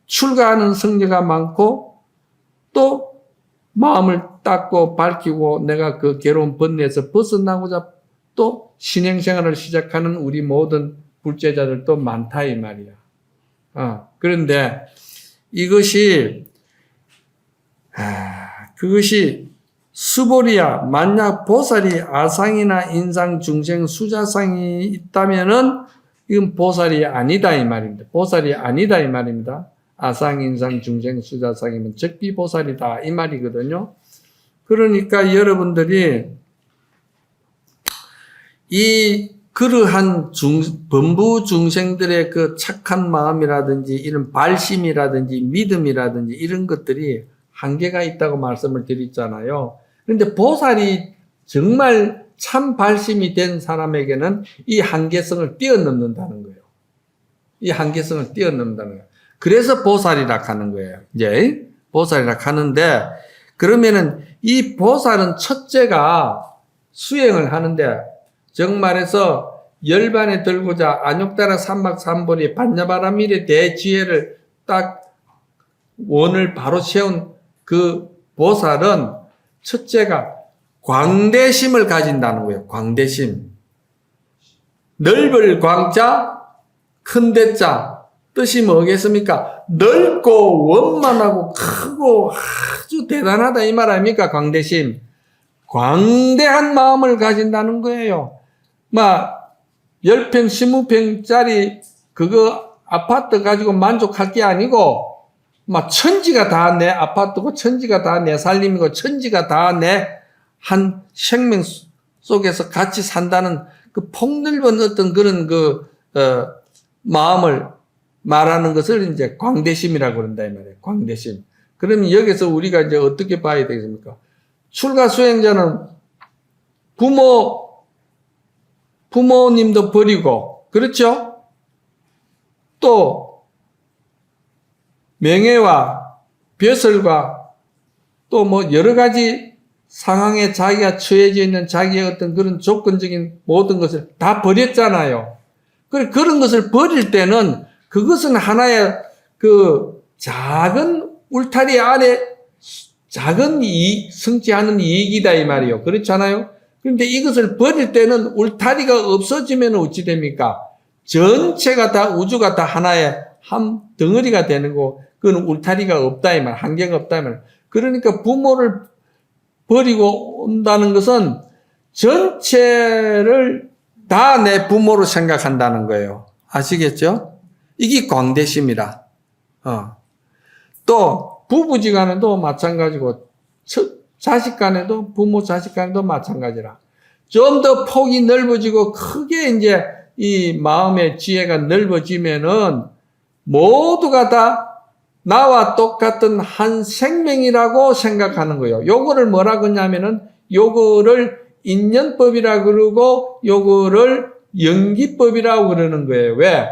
S1: 출가하는 성녀가 많고 또 마음을 닦고 밝히고 내가 그 괴로운 번뇌에서 벗어나고자 또 신행생활을 시작하는 우리 모든 불제자들도 많다 이 말이야. 그런데 이것이 그것이 수보리야 만약 보살이 아상이나 인상 중생 수자상이 있다면은 이건 보살이 아니다 이 말입니다. 보살이 아니다 이 말입니다. 아상, 인상, 중생, 수자상이면 적비보살이다 이 말이거든요. 그러니까 여러분들이 이 그러한 범부 중생들의 그 착한 마음이라든지 이런 발심이라든지 믿음이라든지 이런 것들이 한계가 있다고 말씀을 드렸잖아요. 그런데 보살이 정말 참 발심이 된 사람에게는 이 한계성을 뛰어넘는다는 거예요. 이 한계성을 뛰어넘는다는 거예요. 그래서 보살이라 하는 거예요. 이제 보살이라 하는데 그러면은 이 보살은 첫째가 수행을 하는데 정말해서 열반에 들고자 안욕따라 삼박삼보리 반야바라밀의 대지혜를 딱 원을 바로 세운 그 보살은 첫째가 광대심을 가진다는 거예요. 광대심. 넓을 광자, 큰 대자. 뜻이 뭐겠습니까? 넓고 원만하고 크고 아주 대단하다 이 말 아닙니까? 광대심. 광대한 마음을 가진다는 거예요. 막 10평, 20평짜리 그거 아파트 가지고 만족할 게 아니고 막 천지가 다 내 아파트고 천지가 다 내 살림이고 천지가 다 내 한 생명 속에서 같이 산다는 그 폭넓은 어떤 그런 마음을 말하는 것을 이제 광대심이라고 그런다 이 말이에요. 광대심. 그러면 여기서 우리가 이제 어떻게 봐야 되겠습니까? 출가 수행자는 부모님도 버리고, 그렇죠? 또 명예와 벼슬과 또 뭐 여러 가지 상황에 자기가 처해져 있는 자기의 어떤 그런 조건적인 모든 것을 다 버렸잖아요. 그런 것을 버릴 때는 그것은 하나의 그 작은 울타리 안에 작은 성취하는 이익이다 이 말이에요. 그렇잖아요. 그런데 이것을 버릴 때는 울타리가 없어지면 어찌 됩니까? 전체가 다 우주가 다 하나의 한 덩어리가 되는 거, 그건 울타리가 없다 이 말, 한계가 없다 이 말. 그러니까 부모를 버리고 온다는 것은 전체를 다 내 부모로 생각한다는 거예요. 아시겠죠? 이게 광대심이라. 또 부부지간에도 마찬가지고 자식 간에도 부모 자식 간에도 마찬가지라. 좀 더 폭이 넓어지고 크게 이제 이 마음의 지혜가 넓어지면은 모두가 다 나와 똑같은 한 생명이라고 생각하는 거예요. 요거를 뭐라고 하냐면은 요거를 인연법이라고 그러고 요거를 연기법이라고 그러는 거예요. 왜?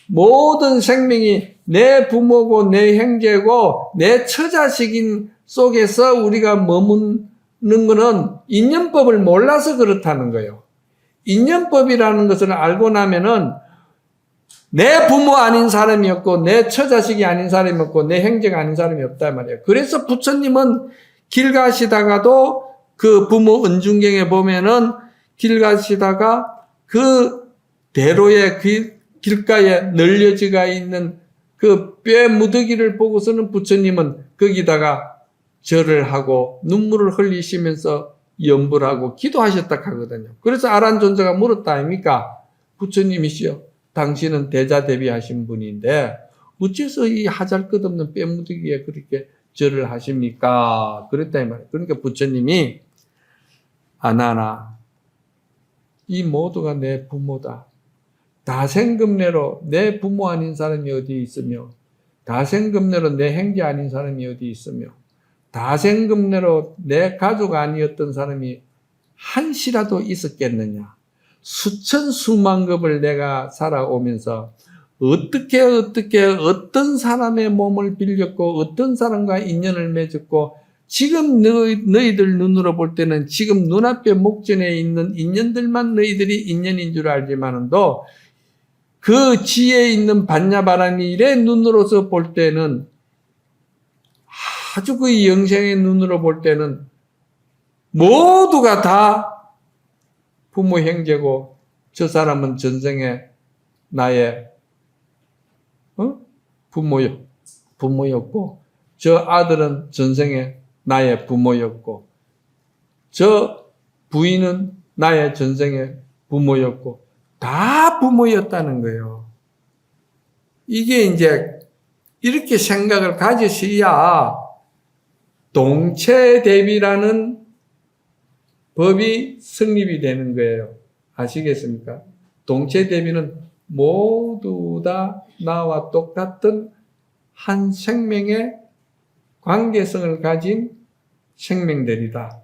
S1: 모든 생명이 내 부모고 내 형제고 내 처자식인 속에서 우리가 머무는 거는 인연법을 몰라서 그렇다는 거예요. 인연법이라는 것을 알고 나면은 내 부모 아닌 사람이 없고 내 처자식이 아닌 사람이 없고 내 형제가 아닌 사람이 없다 말이에요. 그래서 부처님은 길 가시다가도 그 부모 은중경에 보면은 길 가시다가 그 대로의 길가에 널려지가 있는 그 뼈 무더기를 보고서는 부처님은 거기다가 절을 하고 눈물을 흘리시면서 염불 하고 기도하셨다 하거든요. 그래서 아란존자가 물었다 아닙니까? 부처님이시여, 당신은 대자대비하신 분인데 어째서 이 하잘것없는 뼈 무더기에 그렇게 절을 하십니까? 그랬다 이 말이에요. 그러니까 부처님이 아나나, 이 모두가 내 부모다. 다생금내로 내 부모 아닌 사람이 어디 있으며, 다생금내로 내 형제 아닌 사람이 어디 있으며, 다생금내로 내 가족 아니었던 사람이 한시라도 있었겠느냐. 수천 수만 급을 내가 살아오면서 어떻게 어떤 사람의 몸을 빌렸고 어떤 사람과 인연을 맺었고, 지금 너희들 눈으로 볼 때는 지금 눈앞에 목전에 있는 인연들만 너희들이 인연인 줄 알지만은도 그 지혜에 있는 반야바라밀의 눈으로서 볼 때는, 아주 그 영생의 눈으로 볼 때는 모두가 다 부모 형제고, 저 사람은 전생에 나의 부모였고, 저 아들은 전생에 나의 부모였고, 저 부인은 나의 전생의 부모였고, 다 부모였다는 거예요. 이게 이제 이렇게 생각을 가지셔야 동체대비라는 법이 성립이 되는 거예요. 아시겠습니까? 동체대비는 모두 다 나와 똑같은 한 생명의 관계성을 가진 생명들이다.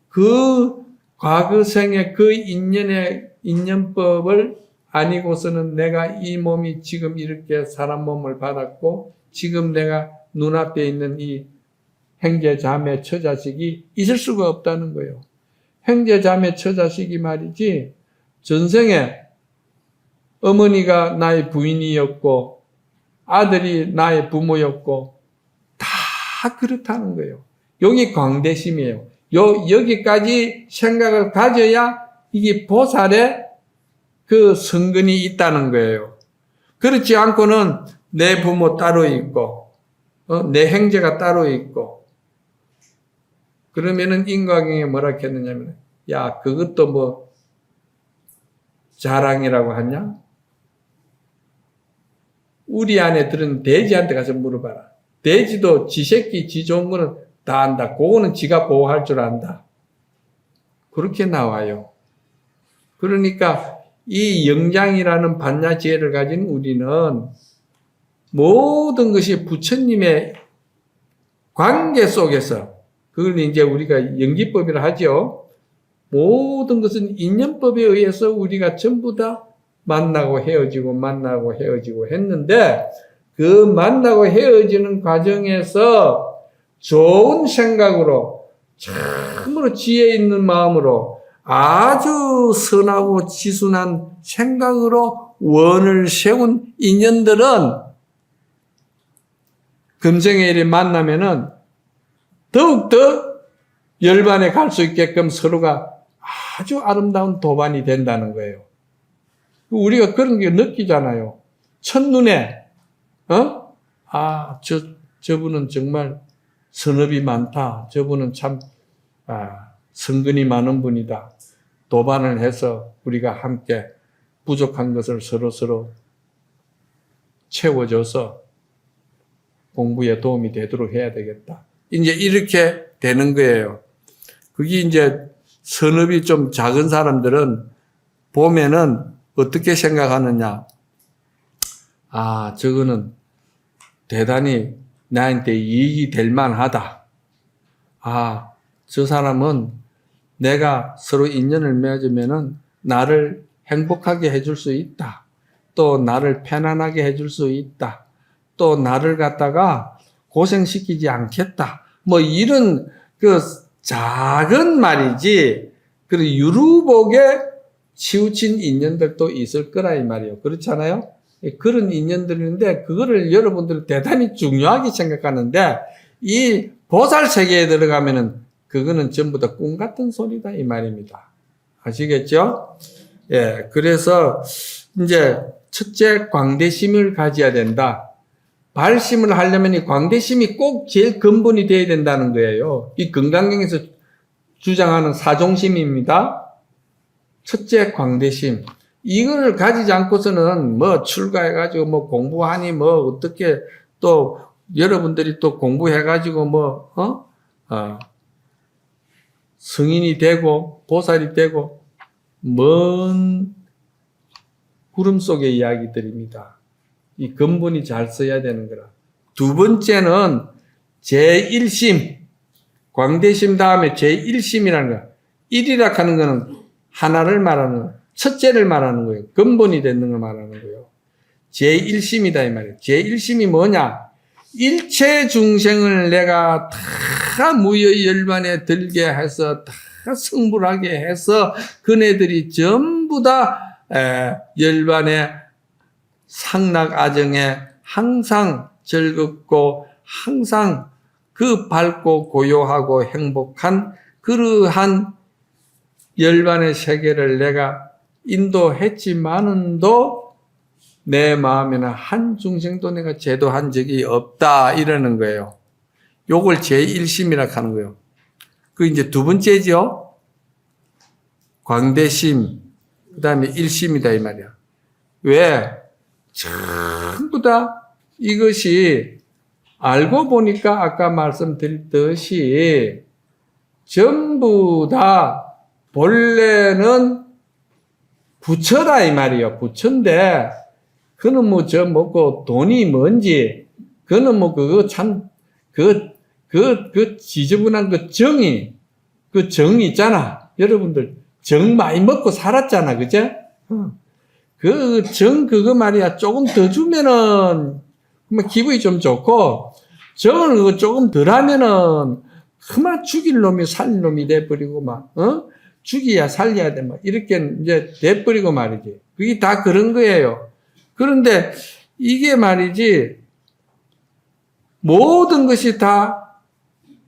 S1: 그 과거생의 그 인연법을 아니고서는 내가 이 몸이 지금 이렇게 사람 몸을 받았고, 지금 내가 눈앞에 있는 이 형제, 자매, 처자식이 있을 수가 없다는 거예요. 형제, 자매, 처자식이 말이지, 전생에 어머니가 나의 부인이었고, 아들이 나의 부모였고, 다 다 그렇다는 거예요. 여기 광대심이에요. 여기까지 생각을 가져야 이게 보살의 그 성근이 있다는 거예요. 그렇지 않고는 내 부모 따로 있고, 내 형제가 따로 있고, 그러면은 인과경에 뭐라 했느냐면, 야, 그것도 뭐 자랑이라고 하냐? 우리 안에 들은 돼지한테 가서 물어봐라. 돼지도 지 새끼, 지 좋은 거는 다 안다. 그거는 지가 보호할 줄 안다. 그렇게 나와요. 그러니까 이 영장이라는 반야 지혜를 가진 우리는 모든 것이 부처님의 관계 속에서, 그걸 이제 우리가 연기법이라 하죠. 모든 것은 인연법에 의해서 우리가 전부 다 만나고 헤어지고 했는데, 그 만나고 헤어지는 과정에서 좋은 생각으로, 참으로 지혜 있는 마음으로, 아주 선하고 지순한 생각으로 원을 세운 인연들은 금생에 이렇게 만나면은 더욱더 열반에 갈 수 있게끔 서로가 아주 아름다운 도반이 된다는 거예요. 우리가 그런 게 느끼잖아요. 첫눈에, 저분은 정말 선업이 많다. 저분은 참, 성근이 많은 분이다. 도반을 해서 우리가 함께 부족한 것을 서로 채워줘서 공부에 도움이 되도록 해야 되겠다. 이제 이렇게 되는 거예요. 그게 이제 선업이 좀 작은 사람들은 보면은 어떻게 생각하느냐. 저거는 대단히 나한테 이익이 될 만하다. 저 사람은 내가 서로 인연을 맺으면은 나를 행복하게 해줄 수 있다. 또 나를 편안하게 해줄 수 있다. 또 나를 갖다가 고생시키지 않겠다. 뭐 이런 그 작은 말이지, 그리고 유루복에 치우친 인연들도 있을 거라 이 말이에요. 그렇잖아요? 그런 인연들인데 그거를 여러분들 대단히 중요하게 생각하는데, 이 보살 세계에 들어가면은 그거는 전부 다 꿈 같은 소리다 이 말입니다. 아시겠죠? 예, 그래서 이제 첫째 광대심을 가져야 된다. 발심을 하려면 이 광대심이 꼭 제일 근본이 돼야 된다는 거예요. 이 금강경에서 주장하는 사종심입니다. 첫째 광대심. 이거를 가지지 않고서는 뭐 출가해가지고 뭐 공부하니 뭐 어떻게 또 여러분들이 또 공부해가지고 뭐, 성인이 되고 보살이 되고 먼 구름 속의 이야기들입니다. 이 근본이 잘 써야 되는 거라. 두 번째는 제1심, 광대심 다음에 제1심이라는 거. 1이라 하는 거는 하나를 말하는 거예요. 첫째를 말하는 거예요. 근본이 되는 걸 말하는 거예요. 제1심이다 이 말이에요. 제1심이 뭐냐? 일체 중생을 내가 다 무여열반에 들게 해서 다 성불하게 해서 그네들이 전부 다 열반의 상락아정에 항상 즐겁고 항상 그 밝고 고요하고 행복한 그러한 열반의 세계를 내가 인도했지만은도 내 마음에는 한 중생도 내가 제도한 적이 없다 이러는 거예요. 요걸 제1심이라고 하는 거예요. 그 이제 두 번째죠. 광대심, 그 다음에 1심이다 이 말이야. 왜? 전부 다 이것이 알고 보니까 아까 말씀드렸듯이 전부 다 본래는 부처다 이 말이에요. 부처인데 그는 뭐 저 먹고 돈이 뭔지 그는 뭐 그거 참 그 지저분한 그 정이 있잖아. 여러분들 정 많이 먹고 살았잖아. 그죠? 그 정 그거 말이야. 조금 더 주면은 기분이 좀 좋고 정을 그거 조금 덜 하면은 그만 죽일 놈이 살릴 놈이 돼버리고 죽이야 살려야 돼 이렇게 이제 돼버리고 말이지. 그게 다 그런 거예요. 그런데 이게 말이지 모든 것이 다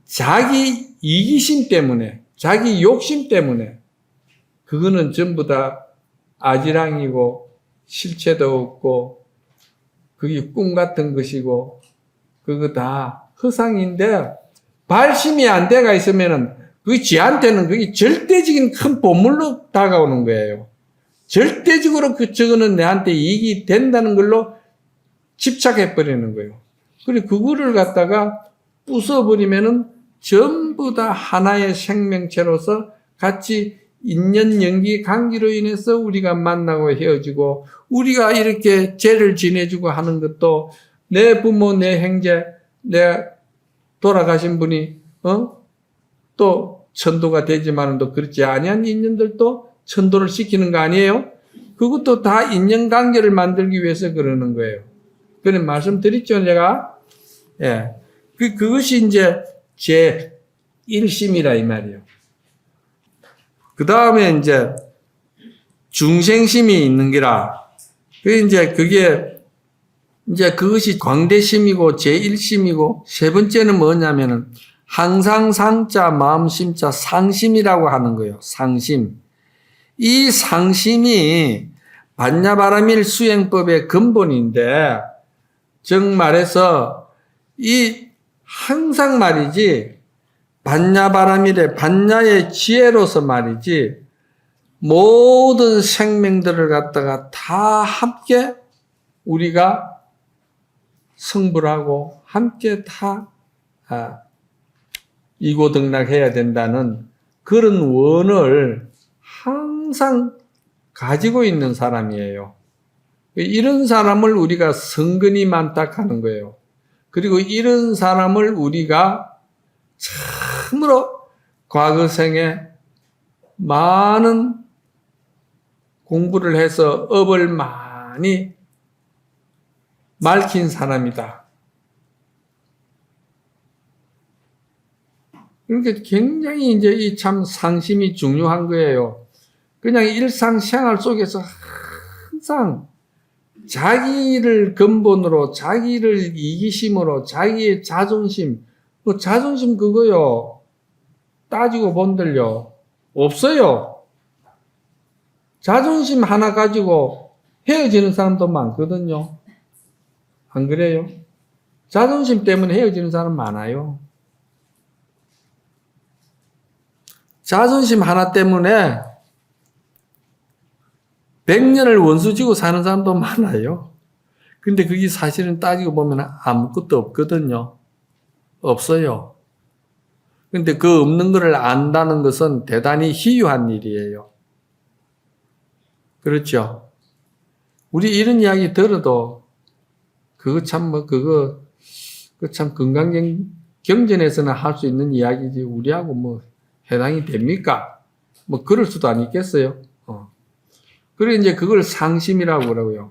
S1: 자기 이기심 때문에, 자기 욕심 때문에, 그거는 전부 다 아지랑이고, 실체도 없고, 그게 꿈 같은 것이고, 그거 다 허상인데, 발심이 안 돼가 있으면은, 그 지한테는 그게 절대적인 큰 보물로 다가오는 거예요. 절대적으로 저거는 내한테 이익이 된다는 걸로 집착해 버리는 거예요. 그리고 그거를 갖다가 부숴버리면은 전부 다 하나의 생명체로서 같이 인연, 연기, 관계로 인해서 우리가 만나고 헤어지고, 우리가 이렇게 죄를 지내주고 하는 것도 내 부모, 내 형제, 내 돌아가신 분이, 또 천도가 되지만은 또 그렇지 아니한 인연들도 천도를 시키는 거 아니에요? 그것도 다 인연 관계를 만들기 위해서 그러는 거예요. 그런 말씀드렸죠, 제가? 예. 그것이 이제 제 1심이라 이 말이에요. 그 다음에 이제 중생심이 있는 기라. 그게 이제 그것이 광대심이고 제 1심이고 세 번째는 뭐냐면은 항상 상자, 마음심자, 상심이라고 하는 거예요. 상심. 이 상심이 반야바라밀 수행법의 근본인데, 즉 말해서 이 항상 말이지 반야바라밀의 반야의 지혜로서 말이지 모든 생명들을 갖다가 다 함께 우리가 성불하고 함께 다 이고등락해야 된다는 그런 원을 항상 가지고 있는 사람이에요. 이런 사람을 우리가 성근이 많다 하는 거예요. 그리고 이런 사람을 우리가 참으로 과거생에 많은 공부를 해서 업을 많이 밝힌 사람이다. 그러니까 굉장히 이제 이 참 상심이 중요한 거예요. 그냥 일상생활 속에서 항상 자기를 근본으로, 자기를 이기심으로, 자기의 자존심, 자존심 그거요. 따지고 본들요. 없어요. 자존심 하나 가지고 헤어지는 사람도 많거든요. 안 그래요? 자존심 때문에 헤어지는 사람 많아요. 자존심 하나 때문에 100년을 원수지고 사는 사람도 많아요. 근데 그게 사실은 따지고 보면 아무것도 없거든요. 없어요. 근데 그 없는 것을 안다는 것은 대단히 희유한 일이에요. 그렇죠? 우리 이런 이야기 들어도 그거 참 건강경전에서는 할 수 있는 이야기지 우리하고 뭐 해당이 됩니까? 뭐 그럴 수도 아니겠어요. 그리고 이제 그걸 상심이라고 그러고요.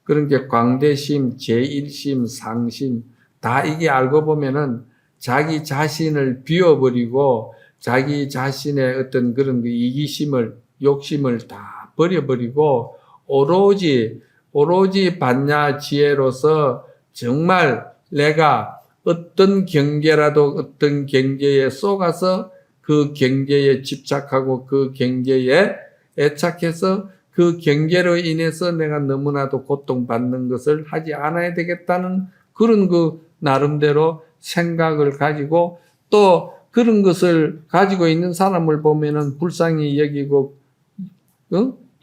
S1: 그런 게 광대심, 제1심, 상심 다 이게 알고 보면은 자기 자신을 비워버리고 자기 자신의 어떤 그런 그 이기심을, 욕심을 다 버려버리고 오로지 반야 지혜로서 정말 내가 어떤 경계라도 어떤 경계에 속아서 그 경계에 집착하고 그 경계에 애착해서 그 경계로 인해서 내가 너무나도 고통받는 것을 하지 않아야 되겠다는 그런 그 나름대로 생각을 가지고 또 그런 것을 가지고 있는 사람을 보면은 불쌍히 여기고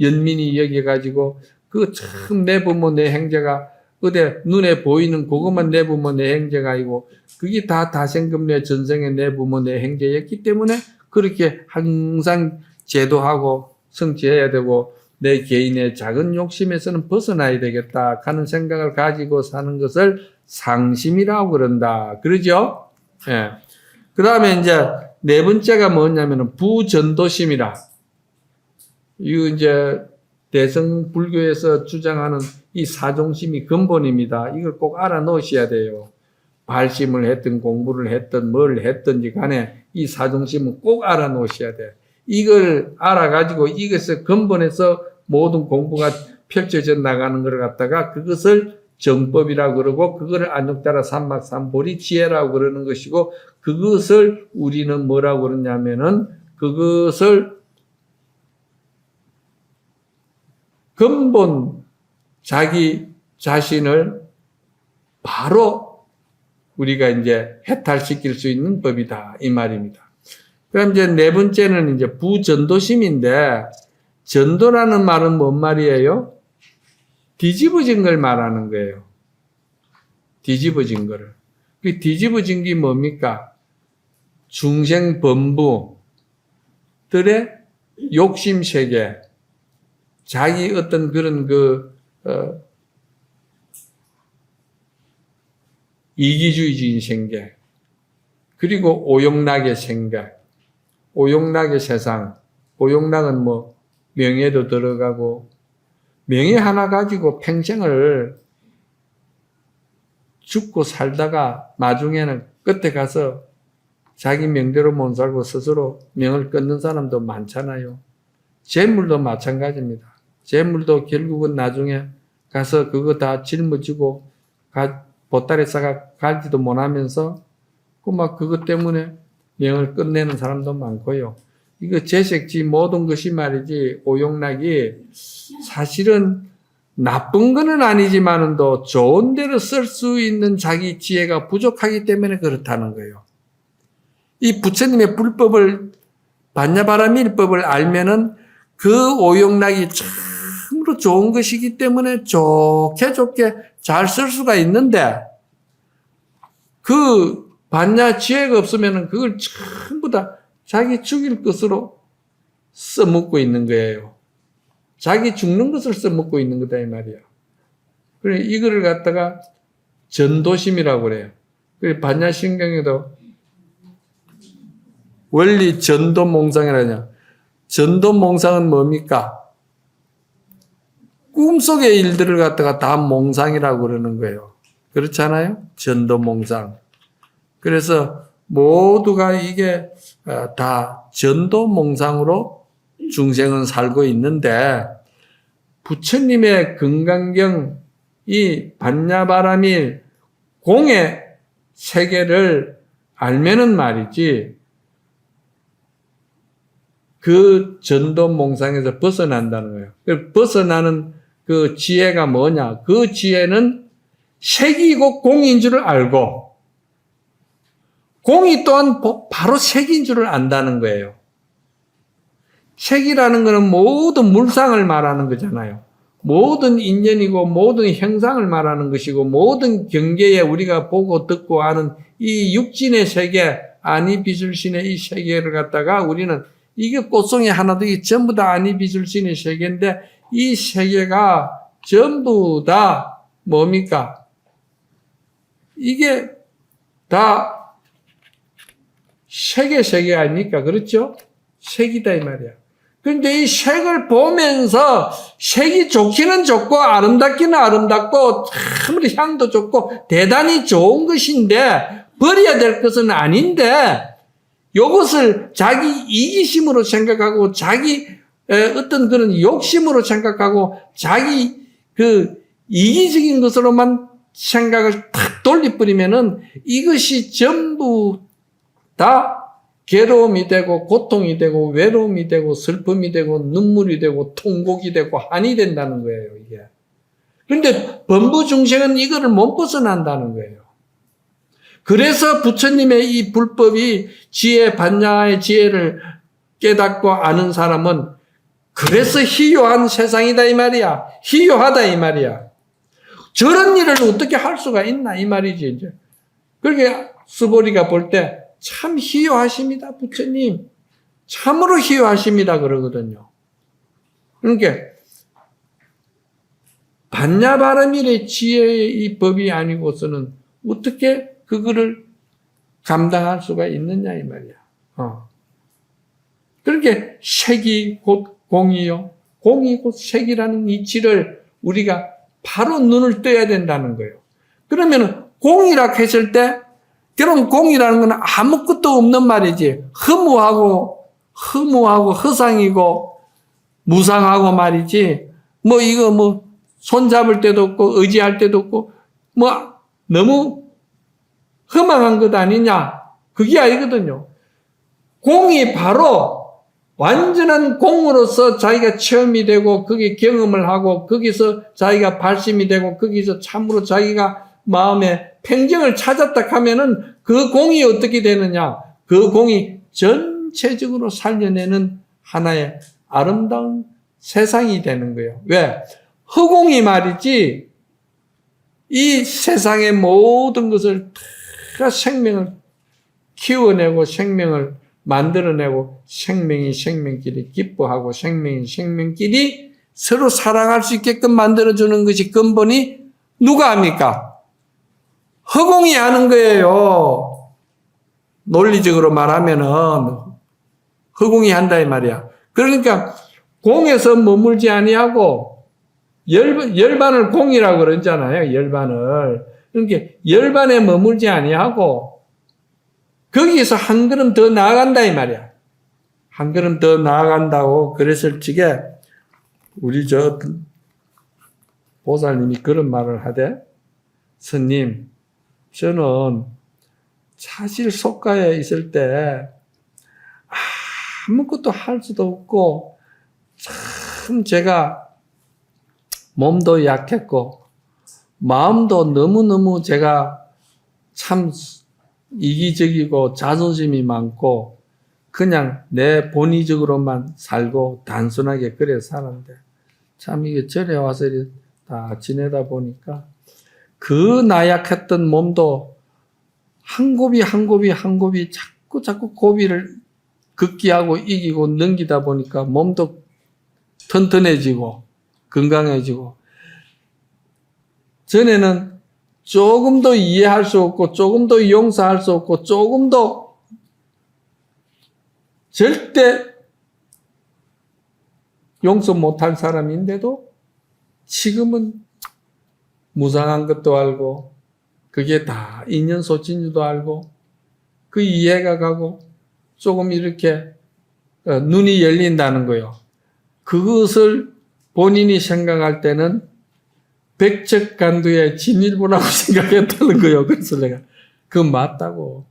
S1: 연민이 여겨가지고 그 참 내 부모 내 형제가 어디 눈에 보이는 그것만 내 부모 내 형제가 아니고 그게 다 다생금내 전생의 내 부모 내 형제였기 때문에 그렇게 항상 제도하고 성취해야 되고 내 개인의 작은 욕심에서는 벗어나야 되겠다 하는 생각을 가지고 사는 것을 상심이라고 그런다. 그러죠? 예. 그 다음에 이제 네 번째가 뭐냐면은 부전도심이라. 이거 이제 대성 불교에서 주장하는 이 사종심이 근본입니다. 이걸 꼭 알아 놓으셔야 돼요. 발심을 했든 공부를 했든 뭘 했든지 간에 이 사종심은 꼭 알아 놓으셔야 돼요. 이걸 알아가지고 이것의 근본에서 모든 공부가 펼쳐져 나가는 걸 갖다가 그것을 정법이라고 그러고 그거를 안욕따라 삼막삼보리 지혜라고 그러는 것이고 그것을 우리는 뭐라고 그러냐면은 그것을 근본 자기 자신을 바로 우리가 이제 해탈시킬 수 있는 법이다. 이 말입니다. 그럼 이제 네 번째는 이제 부전도심인데, 전도라는 말은 뭔 말이에요? 뒤집어진 걸 말하는 거예요. 뒤집어진 거를. 그 뒤집어진 게 뭡니까? 중생 범부들의 욕심 세계, 자기 어떤 그런 이기주의적인 생각, 그리고 오용락의 생각, 오용락의 세상, 오용락은 뭐 명예도 들어가고, 명예 하나 가지고 평생을 죽고 살다가 나중에는 끝에 가서 자기 명대로 못 살고 스스로 명을 끊는 사람도 많잖아요. 재물도 마찬가지입니다. 재물도 결국은 나중에 가서 그거 다 짊어지고 보따리 싸가 갈지도 못하면서 막 그것 때문에 명을 끝내는 사람도 많고요. 이거 재색지 모든 것이 말이지, 오용락이 사실은 나쁜 거는 아니지만은 또 좋은 데로 쓸 수 있는 자기 지혜가 부족하기 때문에 그렇다는 거예요. 이 부처님의 불법을, 반야바라밀법을 알면은 그 오용락이 참으로 좋은 것이기 때문에 좋게 잘 쓸 수가 있는데, 그 반야 지혜가 없으면은 그걸 전부 다 자기 죽일 것으로 써먹고 있는 거예요. 자기 죽는 것을 써먹고 있는 거다 이 말이야. 그래 이거를 갖다가 전도심이라고 그래요. 그래 반야신경에도 원리 전도몽상이라냐. 전도몽상은 뭡니까? 꿈속의 일들을 갖다가 다 몽상이라고 그러는 거예요. 그렇잖아요? 전도몽상. 그래서 모두가 이게 다 전도몽상으로 중생은 살고 있는데, 부처님의 금강경 이 반야바라밀 공의 세계를 알면은 말이지, 그 전도몽상에서 벗어난다는 거예요. 벗어나는 그 지혜가 뭐냐? 그 지혜는 색이고 공인 줄을 알고, 공이 또한 바로 색인 줄을 안다는 거예요. 색이라는 것은 모든 물상을 말하는 거잖아요. 모든 인연이고 모든 형상을 말하는 것이고, 모든 경계에 우리가 보고 듣고 아는 이 육진의 세계, 아니비술신의 이 세계를 갖다가 우리는 이게 꽃송이 하나도 이게 전부 다 아니비술신의 세계인데, 이 세계가 전부 다 뭡니까? 이게 다 색의 세계 아닙니까? 그렇죠? 색이다 이 말이야. 그런데 이 색을 보면서 색이 좋기는 좋고 아름답기는 아름답고 참으로 향도 좋고 대단히 좋은 것인데 버려야 될 것은 아닌데, 이것을 자기 이기심으로 생각하고 자기 어떤 그런 욕심으로 생각하고 자기 그 이기적인 것으로만 생각을 탁 돌려버리면은 이것이 전부 다 괴로움이 되고 고통이 되고 외로움이 되고 슬픔이 되고 눈물이 되고 통곡이 되고 한이 된다는 거예요, 이게. 그런데 범부 중생은 이거를 못 벗어난다는 거예요. 그래서 부처님의 이 불법이 지혜, 반야의 지혜를 깨닫고 아는 사람은 그래서 희요한 세상이다 이 말이야. 희요하다 이 말이야. 저런 일을 어떻게 할 수가 있나 이 말이지 이제. 그렇게 스보리가 볼 때 참 희요하십니다, 부처님. 참으로 희요하십니다 그러거든요. 그러니까 반야바라밀의 지혜의 이 법이 아니고서는 어떻게 그거를 감당할 수가 있느냐 이 말이야. 그렇게 색이 곧 공이요, 공이 곧 색이라는 이치를 우리가 바로 눈을 떠야 된다는 거예요. 그러면 공이라 했을 때, 그럼 공이라는 건 아무것도 없는 말이지. 허무하고 허상이고 무상하고 말이지. 뭐 이거 뭐 손잡을 때도 없고 의지할 때도 없고 뭐 너무 허망한 것 아니냐. 그게 아니거든요. 공이 바로 완전한 공으로서 자기가 체험이 되고 거기 경험을 하고 거기서 자기가 발심이 되고 거기서 참으로 자기가 마음에 평정을 찾았다 하면은 그 공이 어떻게 되느냐? 그 공이 전체적으로 살려내는 하나의 아름다운 세상이 되는 거예요. 왜? 허공이 말이지 이 세상의 모든 것을 다 생명을 키워내고 생명을 만들어내고 생명이 생명끼리 기뻐하고 생명이 생명끼리 서로 사랑할 수 있게끔 만들어주는 것이 근본이 누가 합니까? 허공이 하는 거예요. 논리적으로 말하면은 허공이 한다 이 말이야. 그러니까 공에서 머물지 아니하고 열반을 공이라고 그러잖아요. 열반을. 그러니까 열반에 머물지 아니하고 거기에서 한 걸음 더 나아간다 이 말이야. 한 걸음 더 나아간다고 그랬을 적에 우리 보살님이 그런 말을 하되, 스님, 저는 사실 속가에 있을 때 아무것도 할 수도 없고 참 제가 몸도 약했고 마음도 너무너무 제가 참 이기적이고 자존심이 많고 그냥 내 본의적으로만 살고 단순하게 그래 살았는데 참 이게 절에 와서 다 지내다 보니까 그 나약했던 몸도 한 곱이 한 곱이 한 곱이 자꾸 고비를 극기하고 이기고 넘기다 보니까 몸도 튼튼해지고 건강해지고 전에는 조금도 이해할 수 없고 조금도 용서할 수 없고 조금도 절대 용서 못할 사람인데도 지금은 무상한 것도 알고 그게 다 인연소진주도 알고 그 이해가 가고 조금 이렇게 눈이 열린다는 거예요. 그것을 본인이 생각할 때는 백척간두의 진일보라고 생각했다는 거예요. 그래서 내가 그거 맞다고.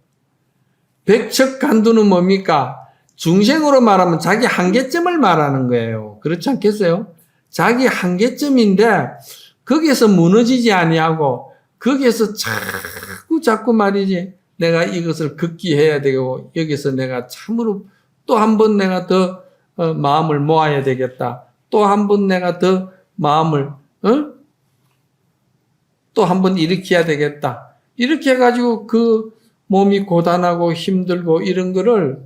S1: 백척간두는 뭡니까? 중생으로 말하면 자기 한계점을 말하는 거예요. 그렇지 않겠어요? 자기 한계점인데 거기에서 무너지지 아니하고 거기에서 자꾸 말이지 내가 이것을 극기해야 되고 여기서 내가 참으로 또 한 번 내가 더 마음을 모아야 되겠다. 또 한 번 내가 더 마음을 또 한 번 일으켜야 되겠다. 이렇게 해가지고 그 몸이 고단하고 힘들고 이런 거를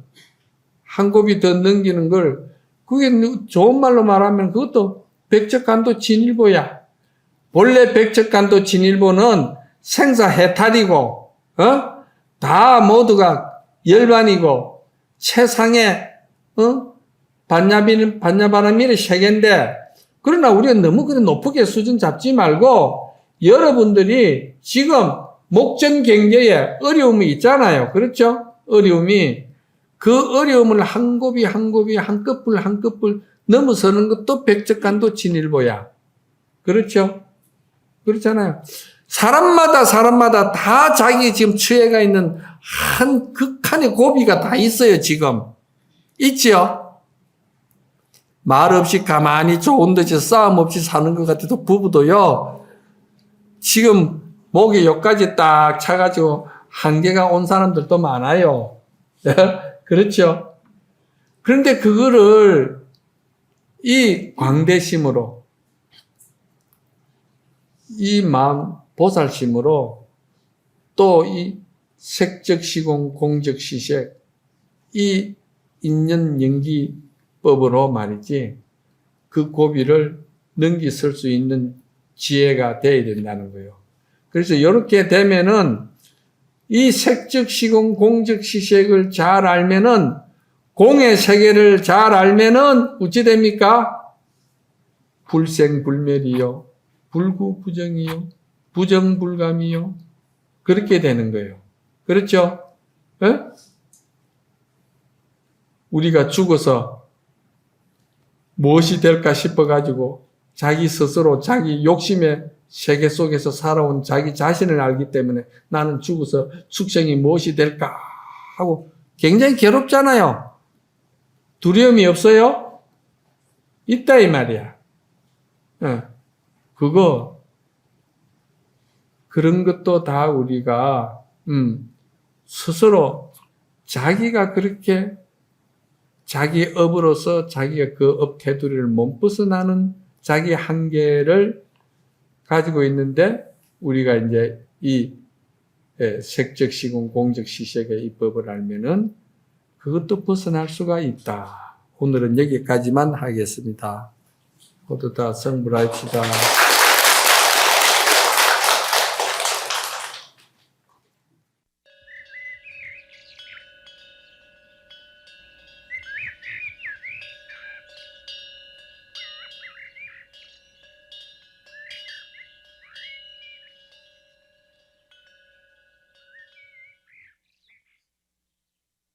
S1: 한 곱이 더 넘기는 걸 그게 좋은 말로 말하면 그것도 백척간도 진일보야. 본래 백척간도 진일보는 생사해탈이고 다 모두가 열반이고 최상의 반야바라밀의 세계인데 그러나 우리가 너무 그래 높게 수준 잡지 말고 여러분들이 지금 목전 경제에 어려움이 있잖아요. 그렇죠? 어려움이 그 어려움을 한 곱이 한 곱이 한 끝불 한 끝불 넘어서는 것도 백척간도 진일보야. 그렇죠? 그렇잖아요. 사람마다 다 자기 지금 처해가 있는 한 극한의 고비가 다 있어요, 지금. 있지요? 말 없이 가만히 좋은 데서 싸움 없이 사는 것 같아도 부부도요, 지금 목에 여기까지 딱 차가지고 한계가 온 사람들도 많아요. 그렇죠? 그런데 그거를 이 광대심으로, 이 마음 보살심으로 또 이 색적시공 공적시색 이 인연연기법으로 말이지 그 고비를 넘기설 수 있는 지혜가 되어야 된다는 거예요. 그래서 이렇게 되면은 이 색적시공 공적시색을 잘 알면은 공의 세계를 잘 알면은 어찌 됩니까? 불생불멸이요, 불구부정이요, 부정불감이요. 그렇게 되는 거예요. 그렇죠? 에? 우리가 죽어서 무엇이 될까 싶어가지고 자기 스스로 자기 욕심의 세계 속에서 살아온 자기 자신을 알기 때문에 나는 죽어서 축생이 무엇이 될까 하고 굉장히 괴롭잖아요. 두려움이 없어요? 있다 이 말이야. 그런 것도 다 우리가 스스로 자기가 그렇게 자기 업으로서 자기가 그 업 테두리를 못 벗어나는 자기 한계를 가지고 있는데 우리가 이제 이 색적 시공 공적 시색의 입법을 알면은 그것도 벗어날 수가 있다. 오늘은 여기까지만 하겠습니다. 모두 다 성불합시다.